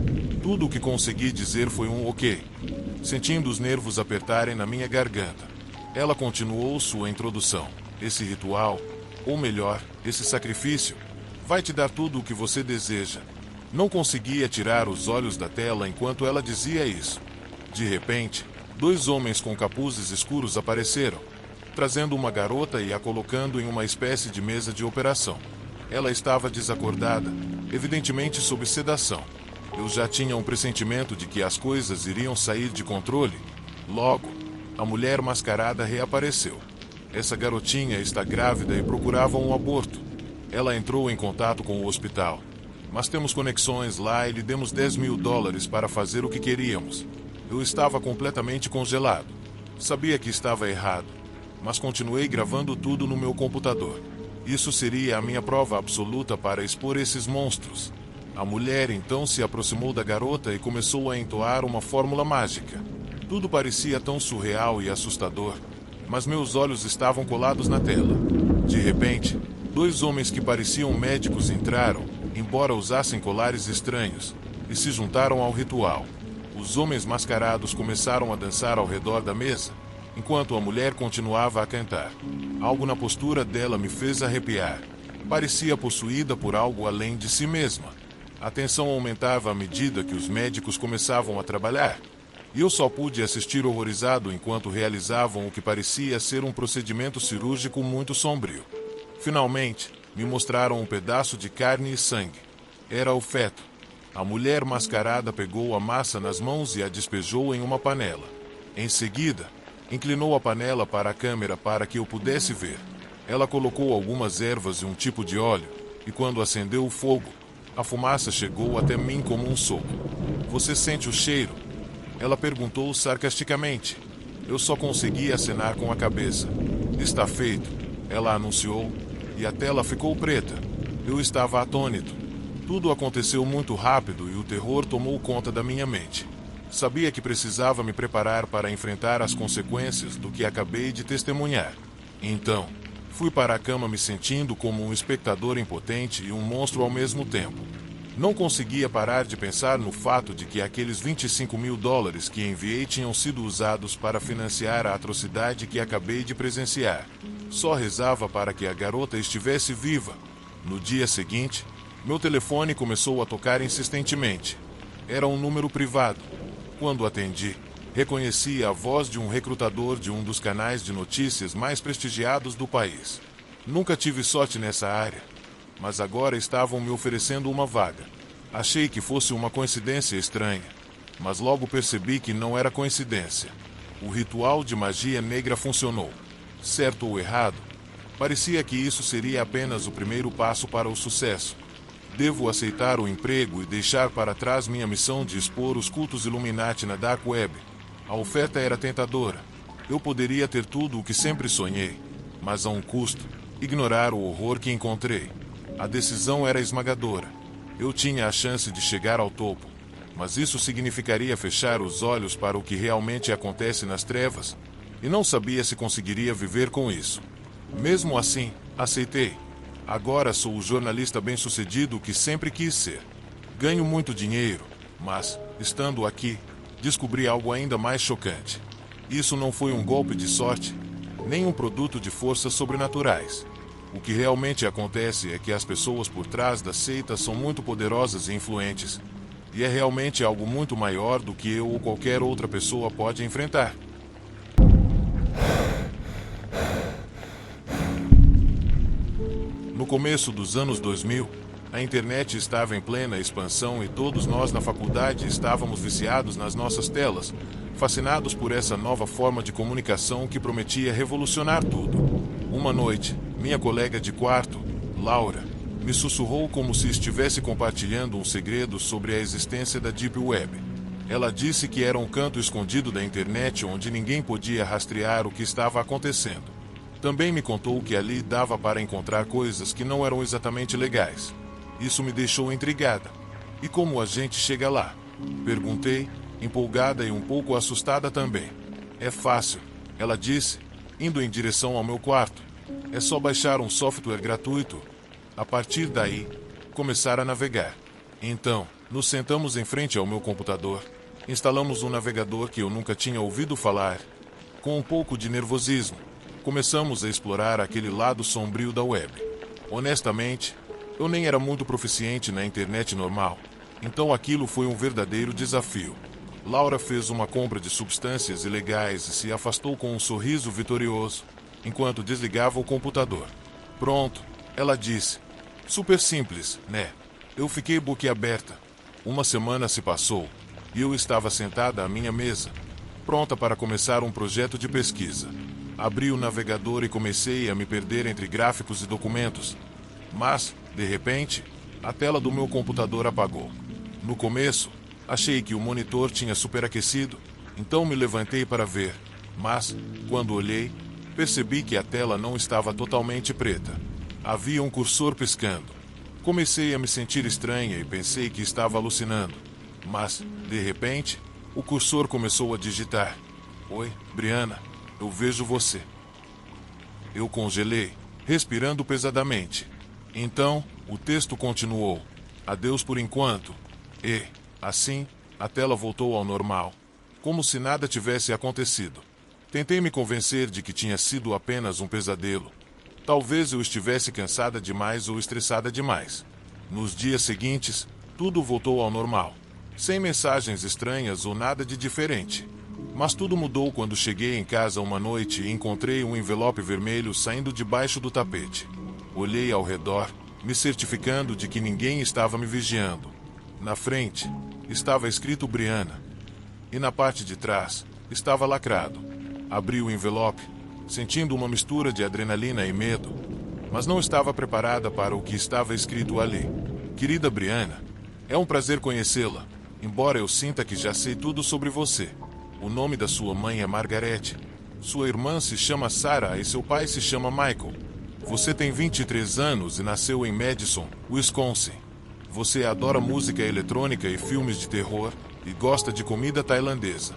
Tudo o que consegui dizer foi um ok, sentindo os nervos apertarem na minha garganta. Ela continuou sua introdução. Esse ritual, ou melhor, esse sacrifício, vai te dar tudo o que você deseja. Não conseguia tirar os olhos da tela enquanto ela dizia isso. De repente, 2 homens com capuzes escuros apareceram, trazendo uma garota e a colocando em uma espécie de mesa de operação. Ela estava desacordada, evidentemente sob sedação. Eu já tinha um pressentimento de que as coisas iriam sair de controle. Logo, a mulher mascarada reapareceu. Essa garotinha está grávida e procurava um aborto. Ela entrou em contato com o hospital. Mas temos conexões lá e lhe demos $10.000 para fazer o que queríamos. Eu estava completamente congelado. Sabia que estava errado, mas continuei gravando tudo no meu computador. Isso seria a minha prova absoluta para expor esses monstros. A mulher então se aproximou da garota e começou a entoar uma fórmula mágica. Tudo parecia tão surreal e assustador, mas meus olhos estavam colados na tela. De repente, 2 homens que pareciam médicos entraram, embora usassem colares estranhos, e se juntaram ao ritual. Os homens mascarados começaram a dançar ao redor da mesa, enquanto a mulher continuava a cantar. Algo na postura dela me fez arrepiar. Parecia possuída por algo além de si mesma. A tensão aumentava à medida que os médicos começavam a trabalhar, e eu só pude assistir horrorizado enquanto realizavam o que parecia ser um procedimento cirúrgico muito sombrio. Finalmente, me mostraram um pedaço de carne e sangue. Era o feto. A mulher mascarada pegou a massa nas mãos e a despejou em uma panela. Em seguida, inclinou a panela para a câmera para que eu pudesse ver. Ela colocou algumas ervas e um tipo de óleo, e quando acendeu o fogo, a fumaça chegou até mim como um soco. Você sente o cheiro? Ela perguntou sarcasticamente. Eu só consegui acenar com a cabeça. Está feito, ela anunciou, e a tela ficou preta. Eu estava atônito. Tudo aconteceu muito rápido e o terror tomou conta da minha mente. Sabia que precisava me preparar para enfrentar as consequências do que acabei de testemunhar. Então, fui para a cama me sentindo como um espectador impotente e um monstro ao mesmo tempo. Não conseguia parar de pensar no fato de que aqueles $25.000 que enviei tinham sido usados para financiar a atrocidade que acabei de presenciar. Só rezava para que a garota estivesse viva. No dia seguinte, meu telefone começou a tocar insistentemente. Era um número privado. Quando atendi, reconheci a voz de um recrutador de um dos canais de notícias mais prestigiados do país. Nunca tive sorte nessa área, mas agora estavam me oferecendo uma vaga. Achei que fosse uma coincidência estranha, mas logo percebi que não era coincidência. O ritual de magia negra funcionou. Certo ou errado, parecia que isso seria apenas o primeiro passo para o sucesso. Devo aceitar o emprego e deixar para trás minha missão de expor os cultos Illuminati na Dark Web. A oferta era tentadora. Eu poderia ter tudo o que sempre sonhei, mas a um custo: ignorar o horror que encontrei. A decisão era esmagadora. Eu tinha a chance de chegar ao topo, mas isso significaria fechar os olhos para o que realmente acontece nas trevas, e não sabia se conseguiria viver com isso. Mesmo assim, aceitei. Agora sou o jornalista bem-sucedido que sempre quis ser. Ganho muito dinheiro, mas, estando aqui, descobri algo ainda mais chocante. Isso não foi um golpe de sorte, nem um produto de forças sobrenaturais. O que realmente acontece é que as pessoas por trás das seitas são muito poderosas e influentes, e é realmente algo muito maior do que eu ou qualquer outra pessoa pode enfrentar. No começo dos anos 2000, A internet estava em plena expansão e todos nós na faculdade estávamos viciados nas nossas telas, fascinados por essa nova forma de comunicação que prometia revolucionar tudo. Uma noite, minha colega de quarto, Laura, me sussurrou como se estivesse compartilhando um segredo sobre a existência da Deep Web. Ela disse que era um canto escondido da internet onde ninguém podia rastrear o que estava acontecendo. Também me contou que ali dava para encontrar coisas que não eram exatamente legais. Isso me deixou intrigada. E como a gente chega lá? Perguntei, empolgada e um pouco assustada também. É fácil, ela disse, indo em direção ao meu quarto. É só baixar um software gratuito. A partir daí, começar a navegar. Então, nos sentamos em frente ao meu computador. Instalamos um navegador que eu nunca tinha ouvido falar. Com um pouco de nervosismo, começamos a explorar aquele lado sombrio da web. Honestamente, eu nem era muito proficiente na internet normal, então aquilo foi um verdadeiro desafio. Laura fez uma compra de substâncias ilegais e se afastou com um sorriso vitorioso, enquanto desligava o computador. Pronto, ela disse. Super simples, né? Eu fiquei boquiaberta. Uma semana se passou e eu estava sentada à minha mesa, pronta para começar um projeto de pesquisa. Abri o navegador e comecei a me perder entre gráficos e documentos. Mas, de repente, a tela do meu computador apagou. No começo, achei que o monitor tinha superaquecido, então me levantei para ver. Mas, quando olhei, percebi que a tela não estava totalmente preta. Havia um cursor piscando. Comecei a me sentir estranha e pensei que estava alucinando. Mas, de repente, o cursor começou a digitar. Oi, Brianna, eu vejo você. Eu congelei, respirando pesadamente. Então, o texto continuou. Adeus por enquanto. E, assim, a tela voltou ao normal. Como se nada tivesse acontecido. Tentei me convencer de que tinha sido apenas um pesadelo. Talvez eu estivesse cansada demais ou estressada demais. Nos dias seguintes, tudo voltou ao normal. Sem mensagens estranhas ou nada de diferente. Mas tudo mudou quando cheguei em casa uma noite e encontrei um envelope vermelho saindo debaixo do tapete. Olhei ao redor, me certificando de que ninguém estava me vigiando. Na frente, estava escrito Brianna. E na parte de trás, estava lacrado. Abri o envelope, sentindo uma mistura de adrenalina e medo, mas não estava preparada para o que estava escrito ali. Querida Brianna, é um prazer conhecê-la, embora eu sinta que já sei tudo sobre você. O nome da sua mãe é Margarete. Sua irmã se chama Sarah e seu pai se chama Michael. Você tem 23 anos e nasceu em Madison, Wisconsin. Você adora música eletrônica e filmes de terror e gosta de comida tailandesa.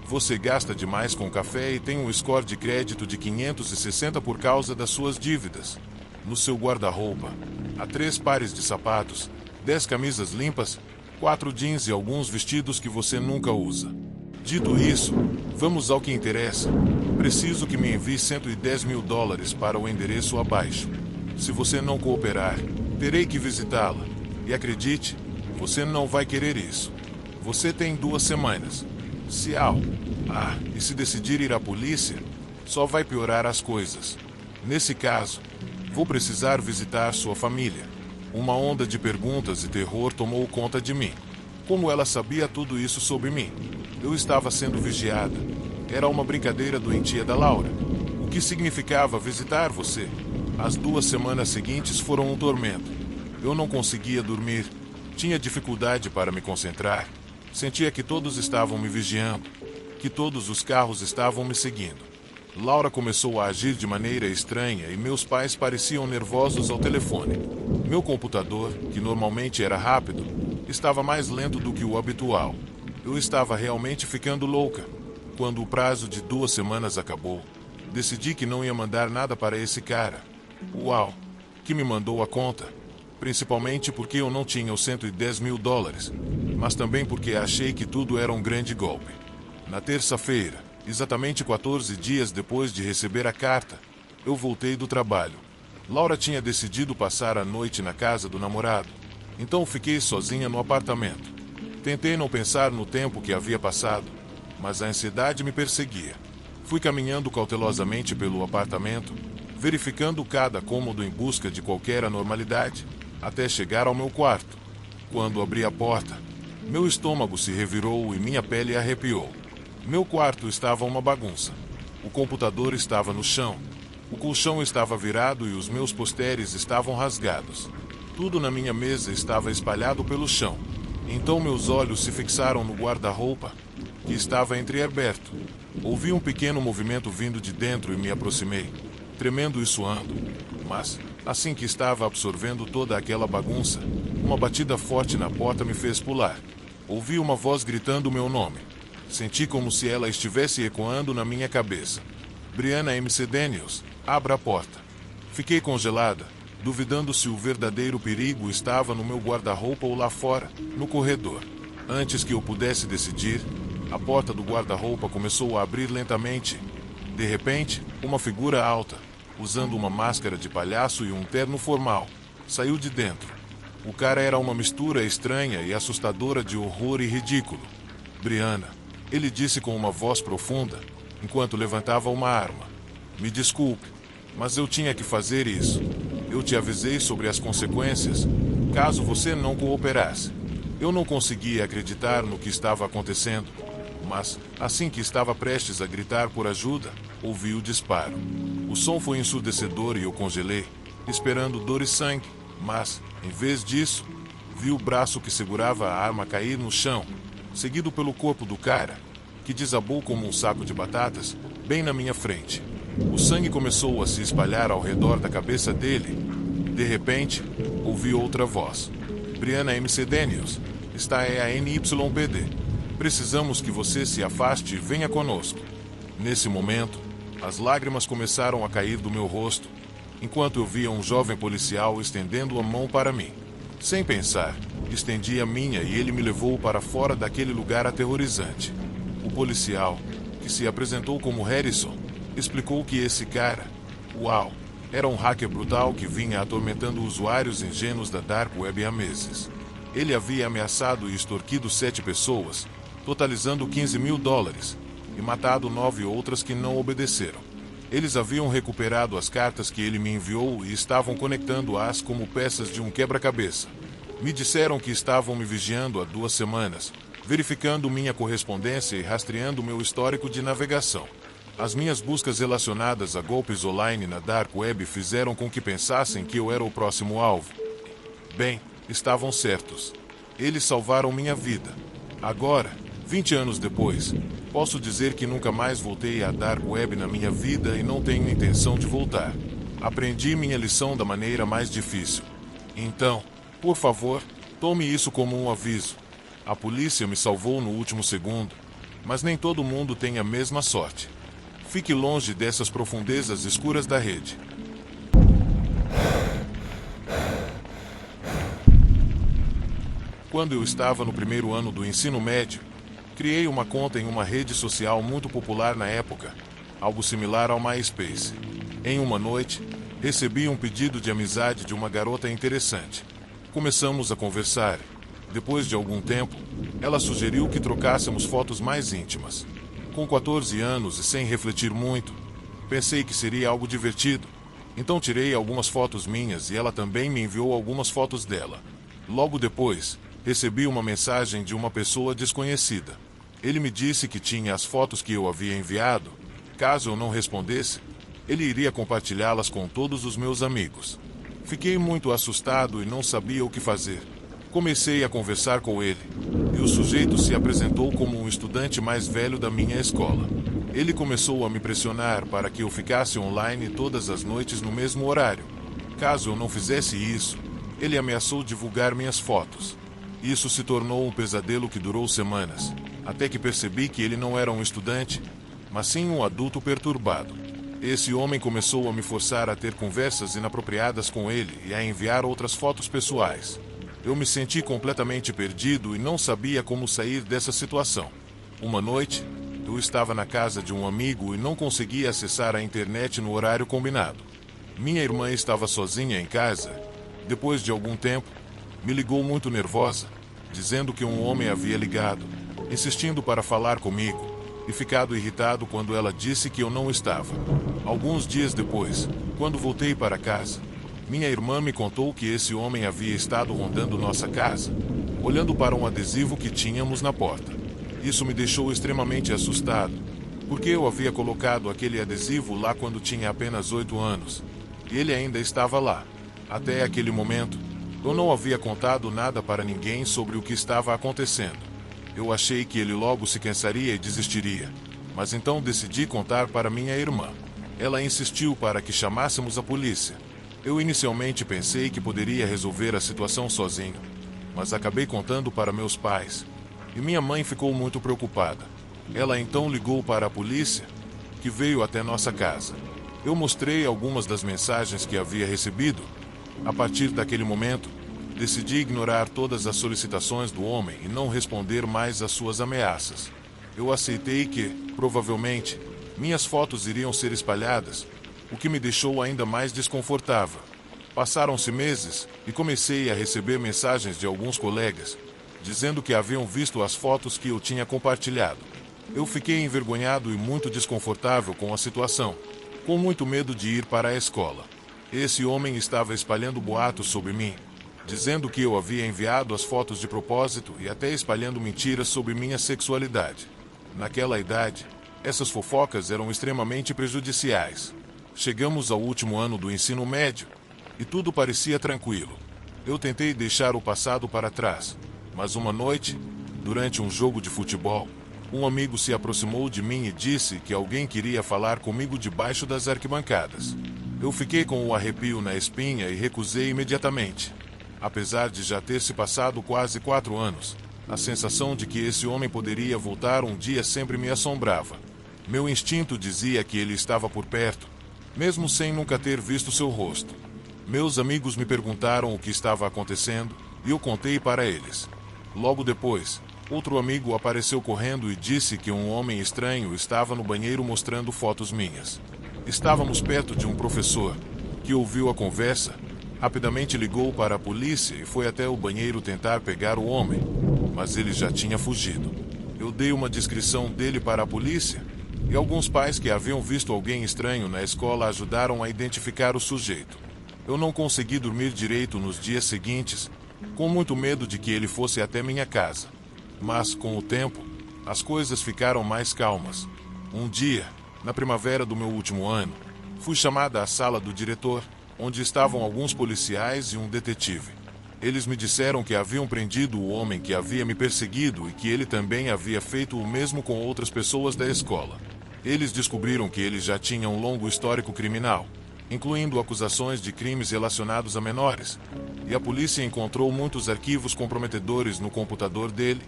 Você gasta demais com café e tem um score de crédito de 560 por causa das suas dívidas. No seu guarda-roupa, há 3 pares de sapatos, 10 camisas limpas, 4 jeans e alguns vestidos que você nunca usa. Dito isso, vamos ao que interessa. Preciso que me envie $110 mil para o endereço abaixo. Se você não cooperar, terei que visitá-la. E acredite, você não vai querer isso. Você tem 2 semanas. E se decidir ir à polícia, só vai piorar as coisas. Nesse caso, vou precisar visitar sua família. Uma onda de perguntas e terror tomou conta de mim. Como ela sabia tudo isso sobre mim? Eu estava sendo vigiada. Era uma brincadeira doentia da Laura. O que significava visitar você? As 2 semanas seguintes foram um tormento. Eu não conseguia dormir. Tinha dificuldade para me concentrar. Sentia que todos estavam me vigiando. Que todos os carros estavam me seguindo. Laura começou a agir de maneira estranha e meus pais pareciam nervosos ao telefone. Meu computador, que normalmente era rápido, estava mais lento do que o habitual. Eu estava realmente ficando louca. Quando o prazo de 2 semanas acabou, decidi que não ia mandar nada para esse cara. Uau! Que me mandou a conta. Principalmente porque eu não tinha os $110 mil, mas também porque achei que tudo era um grande golpe. Na terça-feira, exatamente 14 dias depois de receber a carta, eu voltei do trabalho. Laura tinha decidido passar a noite na casa do namorado, então fiquei sozinha no apartamento. Tentei não pensar no tempo que havia passado, mas a ansiedade me perseguia. Fui caminhando cautelosamente pelo apartamento, verificando cada cômodo em busca de qualquer anormalidade. até chegar ao meu quarto. Quando abri a porta, meu estômago se revirou e minha pele arrepiou. Meu quarto estava uma bagunça. O computador estava no chão. O colchão estava virado e os meus posteres estavam rasgados. Tudo na minha mesa estava espalhado pelo chão. Então meus olhos se fixaram no guarda-roupa, que estava entreaberto. Ouvi um pequeno movimento vindo de dentro e me aproximei, tremendo e suando. Mas, assim que estava absorvendo toda aquela bagunça, uma batida forte na porta me fez pular. Ouvi uma voz gritando meu nome. Senti como se ela estivesse ecoando na minha cabeça. Brianna MC Daniels, abra a porta. Fiquei congelada, duvidando se o verdadeiro perigo estava no meu guarda-roupa ou lá fora, no corredor. Antes que eu pudesse decidir, a porta do guarda-roupa começou a abrir lentamente. De repente, uma figura alta, usando uma máscara de palhaço e um terno formal, saiu de dentro. O cara era uma mistura estranha e assustadora de horror e ridículo. Brianna, ele disse com uma voz profunda, enquanto levantava uma arma. Me desculpe, mas eu tinha que fazer isso. Eu te avisei sobre as consequências, caso você não cooperasse. Eu não conseguia acreditar no que estava acontecendo, mas, assim que estava prestes a gritar por ajuda, ouvi o disparo. O som foi ensurdecedor e eu congelei, esperando dor e sangue, mas, em vez disso, vi o braço que segurava a arma cair no chão, seguido pelo corpo do cara, que desabou como um saco de batatas, bem na minha frente. O sangue começou a se espalhar ao redor da cabeça dele. De repente, ouvi outra voz. Brianna MC Daniels, esta é a NYPD. Precisamos que você se afaste e venha conosco. Nesse momento, as lágrimas começaram a cair do meu rosto, enquanto eu via um jovem policial estendendo a mão para mim. Sem pensar, estendi a minha e ele me levou para fora daquele lugar aterrorizante. O policial, que se apresentou como Harrison, explicou que esse cara, uau, era um hacker brutal que vinha atormentando usuários ingênuos da Dark Web há meses. Ele havia ameaçado e extorquido 7 pessoas, totalizando $15 mil, e matado 9 outras que não obedeceram. Eles haviam recuperado as cartas que ele me enviou e estavam conectando-as como peças de um quebra-cabeça. Me disseram que estavam me vigiando há 2 semanas, verificando minha correspondência e rastreando meu histórico de navegação. As minhas buscas relacionadas a golpes online na Dark Web fizeram com que pensassem que eu era o próximo alvo. Bem, estavam certos. Eles salvaram minha vida. Agora, 20 anos depois, posso dizer que nunca mais voltei à Dark Web na minha vida e não tenho intenção de voltar. Aprendi minha lição da maneira mais difícil. Então, por favor, tome isso como um aviso. A polícia me salvou no último segundo, mas nem todo mundo tem a mesma sorte. Fique longe dessas profundezas escuras da rede. Quando eu estava no primeiro ano do ensino médio, criei uma conta em uma rede social muito popular na época, algo similar ao MySpace. Em uma noite, recebi um pedido de amizade de uma garota interessante. Começamos a conversar. Depois de algum tempo, ela sugeriu que trocássemos fotos mais íntimas. Com 14 anos e sem refletir muito, pensei que seria algo divertido. Então tirei algumas fotos minhas e ela também me enviou algumas fotos dela. Logo depois, recebi uma mensagem de uma pessoa desconhecida. Ele me disse que tinha as fotos que eu havia enviado. Caso eu não respondesse, ele iria compartilhá-las com todos os meus amigos. Fiquei muito assustado e não sabia o que fazer. Comecei a conversar com ele, e o sujeito se apresentou como um estudante mais velho da minha escola. Ele começou a me pressionar para que eu ficasse online todas as noites no mesmo horário. Caso eu não fizesse isso, ele ameaçou divulgar minhas fotos. Isso se tornou um pesadelo que durou semanas, até que percebi que ele não era um estudante, mas sim um adulto perturbado. Esse homem começou a me forçar a ter conversas inapropriadas com ele e a enviar outras fotos pessoais. Eu me senti completamente perdido e não sabia como sair dessa situação. Uma noite, eu estava na casa de um amigo e não conseguia acessar a internet no horário combinado. Minha irmã estava sozinha em casa. Depois de algum tempo, me ligou muito nervosa, dizendo que um homem havia ligado, insistindo para falar comigo, e ficado irritado quando ela disse que eu não estava. Alguns dias depois, quando voltei para casa, Minha irmã me contou que esse homem havia estado rondando nossa casa, olhando para um adesivo que tínhamos na porta. Isso me deixou extremamente assustado, porque eu havia colocado aquele adesivo lá quando tinha apenas 8 anos, e ele ainda estava lá. Até aquele momento, eu não havia contado nada para ninguém sobre o que estava acontecendo. Eu achei que ele logo se cansaria e desistiria, mas então decidi contar para minha irmã. Ela insistiu para que chamássemos a polícia. Eu inicialmente pensei que poderia resolver a situação sozinho, mas acabei contando para meus pais, e minha mãe ficou muito preocupada. Ela então ligou para a polícia, que veio até nossa casa. Eu mostrei algumas das mensagens que havia recebido. A partir daquele momento, decidi ignorar todas as solicitações do homem e não responder mais às suas ameaças. Eu aceitei que, provavelmente, minhas fotos iriam ser espalhadas, o que me deixou ainda mais desconfortável. Passaram-se meses e comecei a receber mensagens de alguns colegas, dizendo que haviam visto as fotos que eu tinha compartilhado. Eu fiquei envergonhado e muito desconfortável com a situação, com muito medo de ir para a escola. Esse homem estava espalhando boatos sobre mim, dizendo que eu havia enviado as fotos de propósito e até espalhando mentiras sobre minha sexualidade. Naquela idade, essas fofocas eram extremamente prejudiciais. Chegamos ao último ano do ensino médio e tudo parecia tranquilo. Eu tentei deixar o passado para trás, mas uma noite, durante um jogo de futebol, um amigo se aproximou de mim e disse que alguém queria falar comigo debaixo das arquibancadas. Eu fiquei com o arrepio na espinha e recusei imediatamente. Apesar de já ter se passado quase 4 anos, a sensação de que esse homem poderia voltar um dia sempre me assombrava. Meu instinto dizia que ele estava por perto, mesmo sem nunca ter visto seu rosto. Meus amigos me perguntaram o que estava acontecendo e eu contei para eles. Logo depois, outro amigo apareceu correndo e disse que um homem estranho estava no banheiro mostrando fotos minhas. Estávamos perto de um professor, que ouviu a conversa, rapidamente ligou para a polícia e foi até o banheiro tentar pegar o homem, mas ele já tinha fugido. Eu dei uma descrição dele para a polícia, e alguns pais que haviam visto alguém estranho na escola ajudaram a identificar o sujeito. Eu não consegui dormir direito nos dias seguintes, com muito medo de que ele fosse até minha casa. Mas, com o tempo, as coisas ficaram mais calmas. Um dia, na primavera do meu último ano, fui chamada à sala do diretor, onde estavam alguns policiais e um detetive. Eles me disseram que haviam prendido o homem que havia me perseguido e que ele também havia feito o mesmo com outras pessoas da escola. Eles descobriram que ele já tinha um longo histórico criminal, incluindo acusações de crimes relacionados a menores, e a polícia encontrou muitos arquivos comprometedores no computador dele,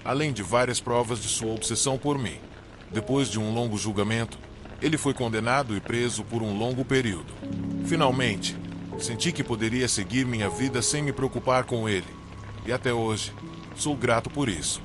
além de várias provas de sua obsessão por mim. Depois de um longo julgamento, ele foi condenado e preso por um longo período. Finalmente, senti que poderia seguir minha vida sem me preocupar com ele, e até hoje, sou grato por isso.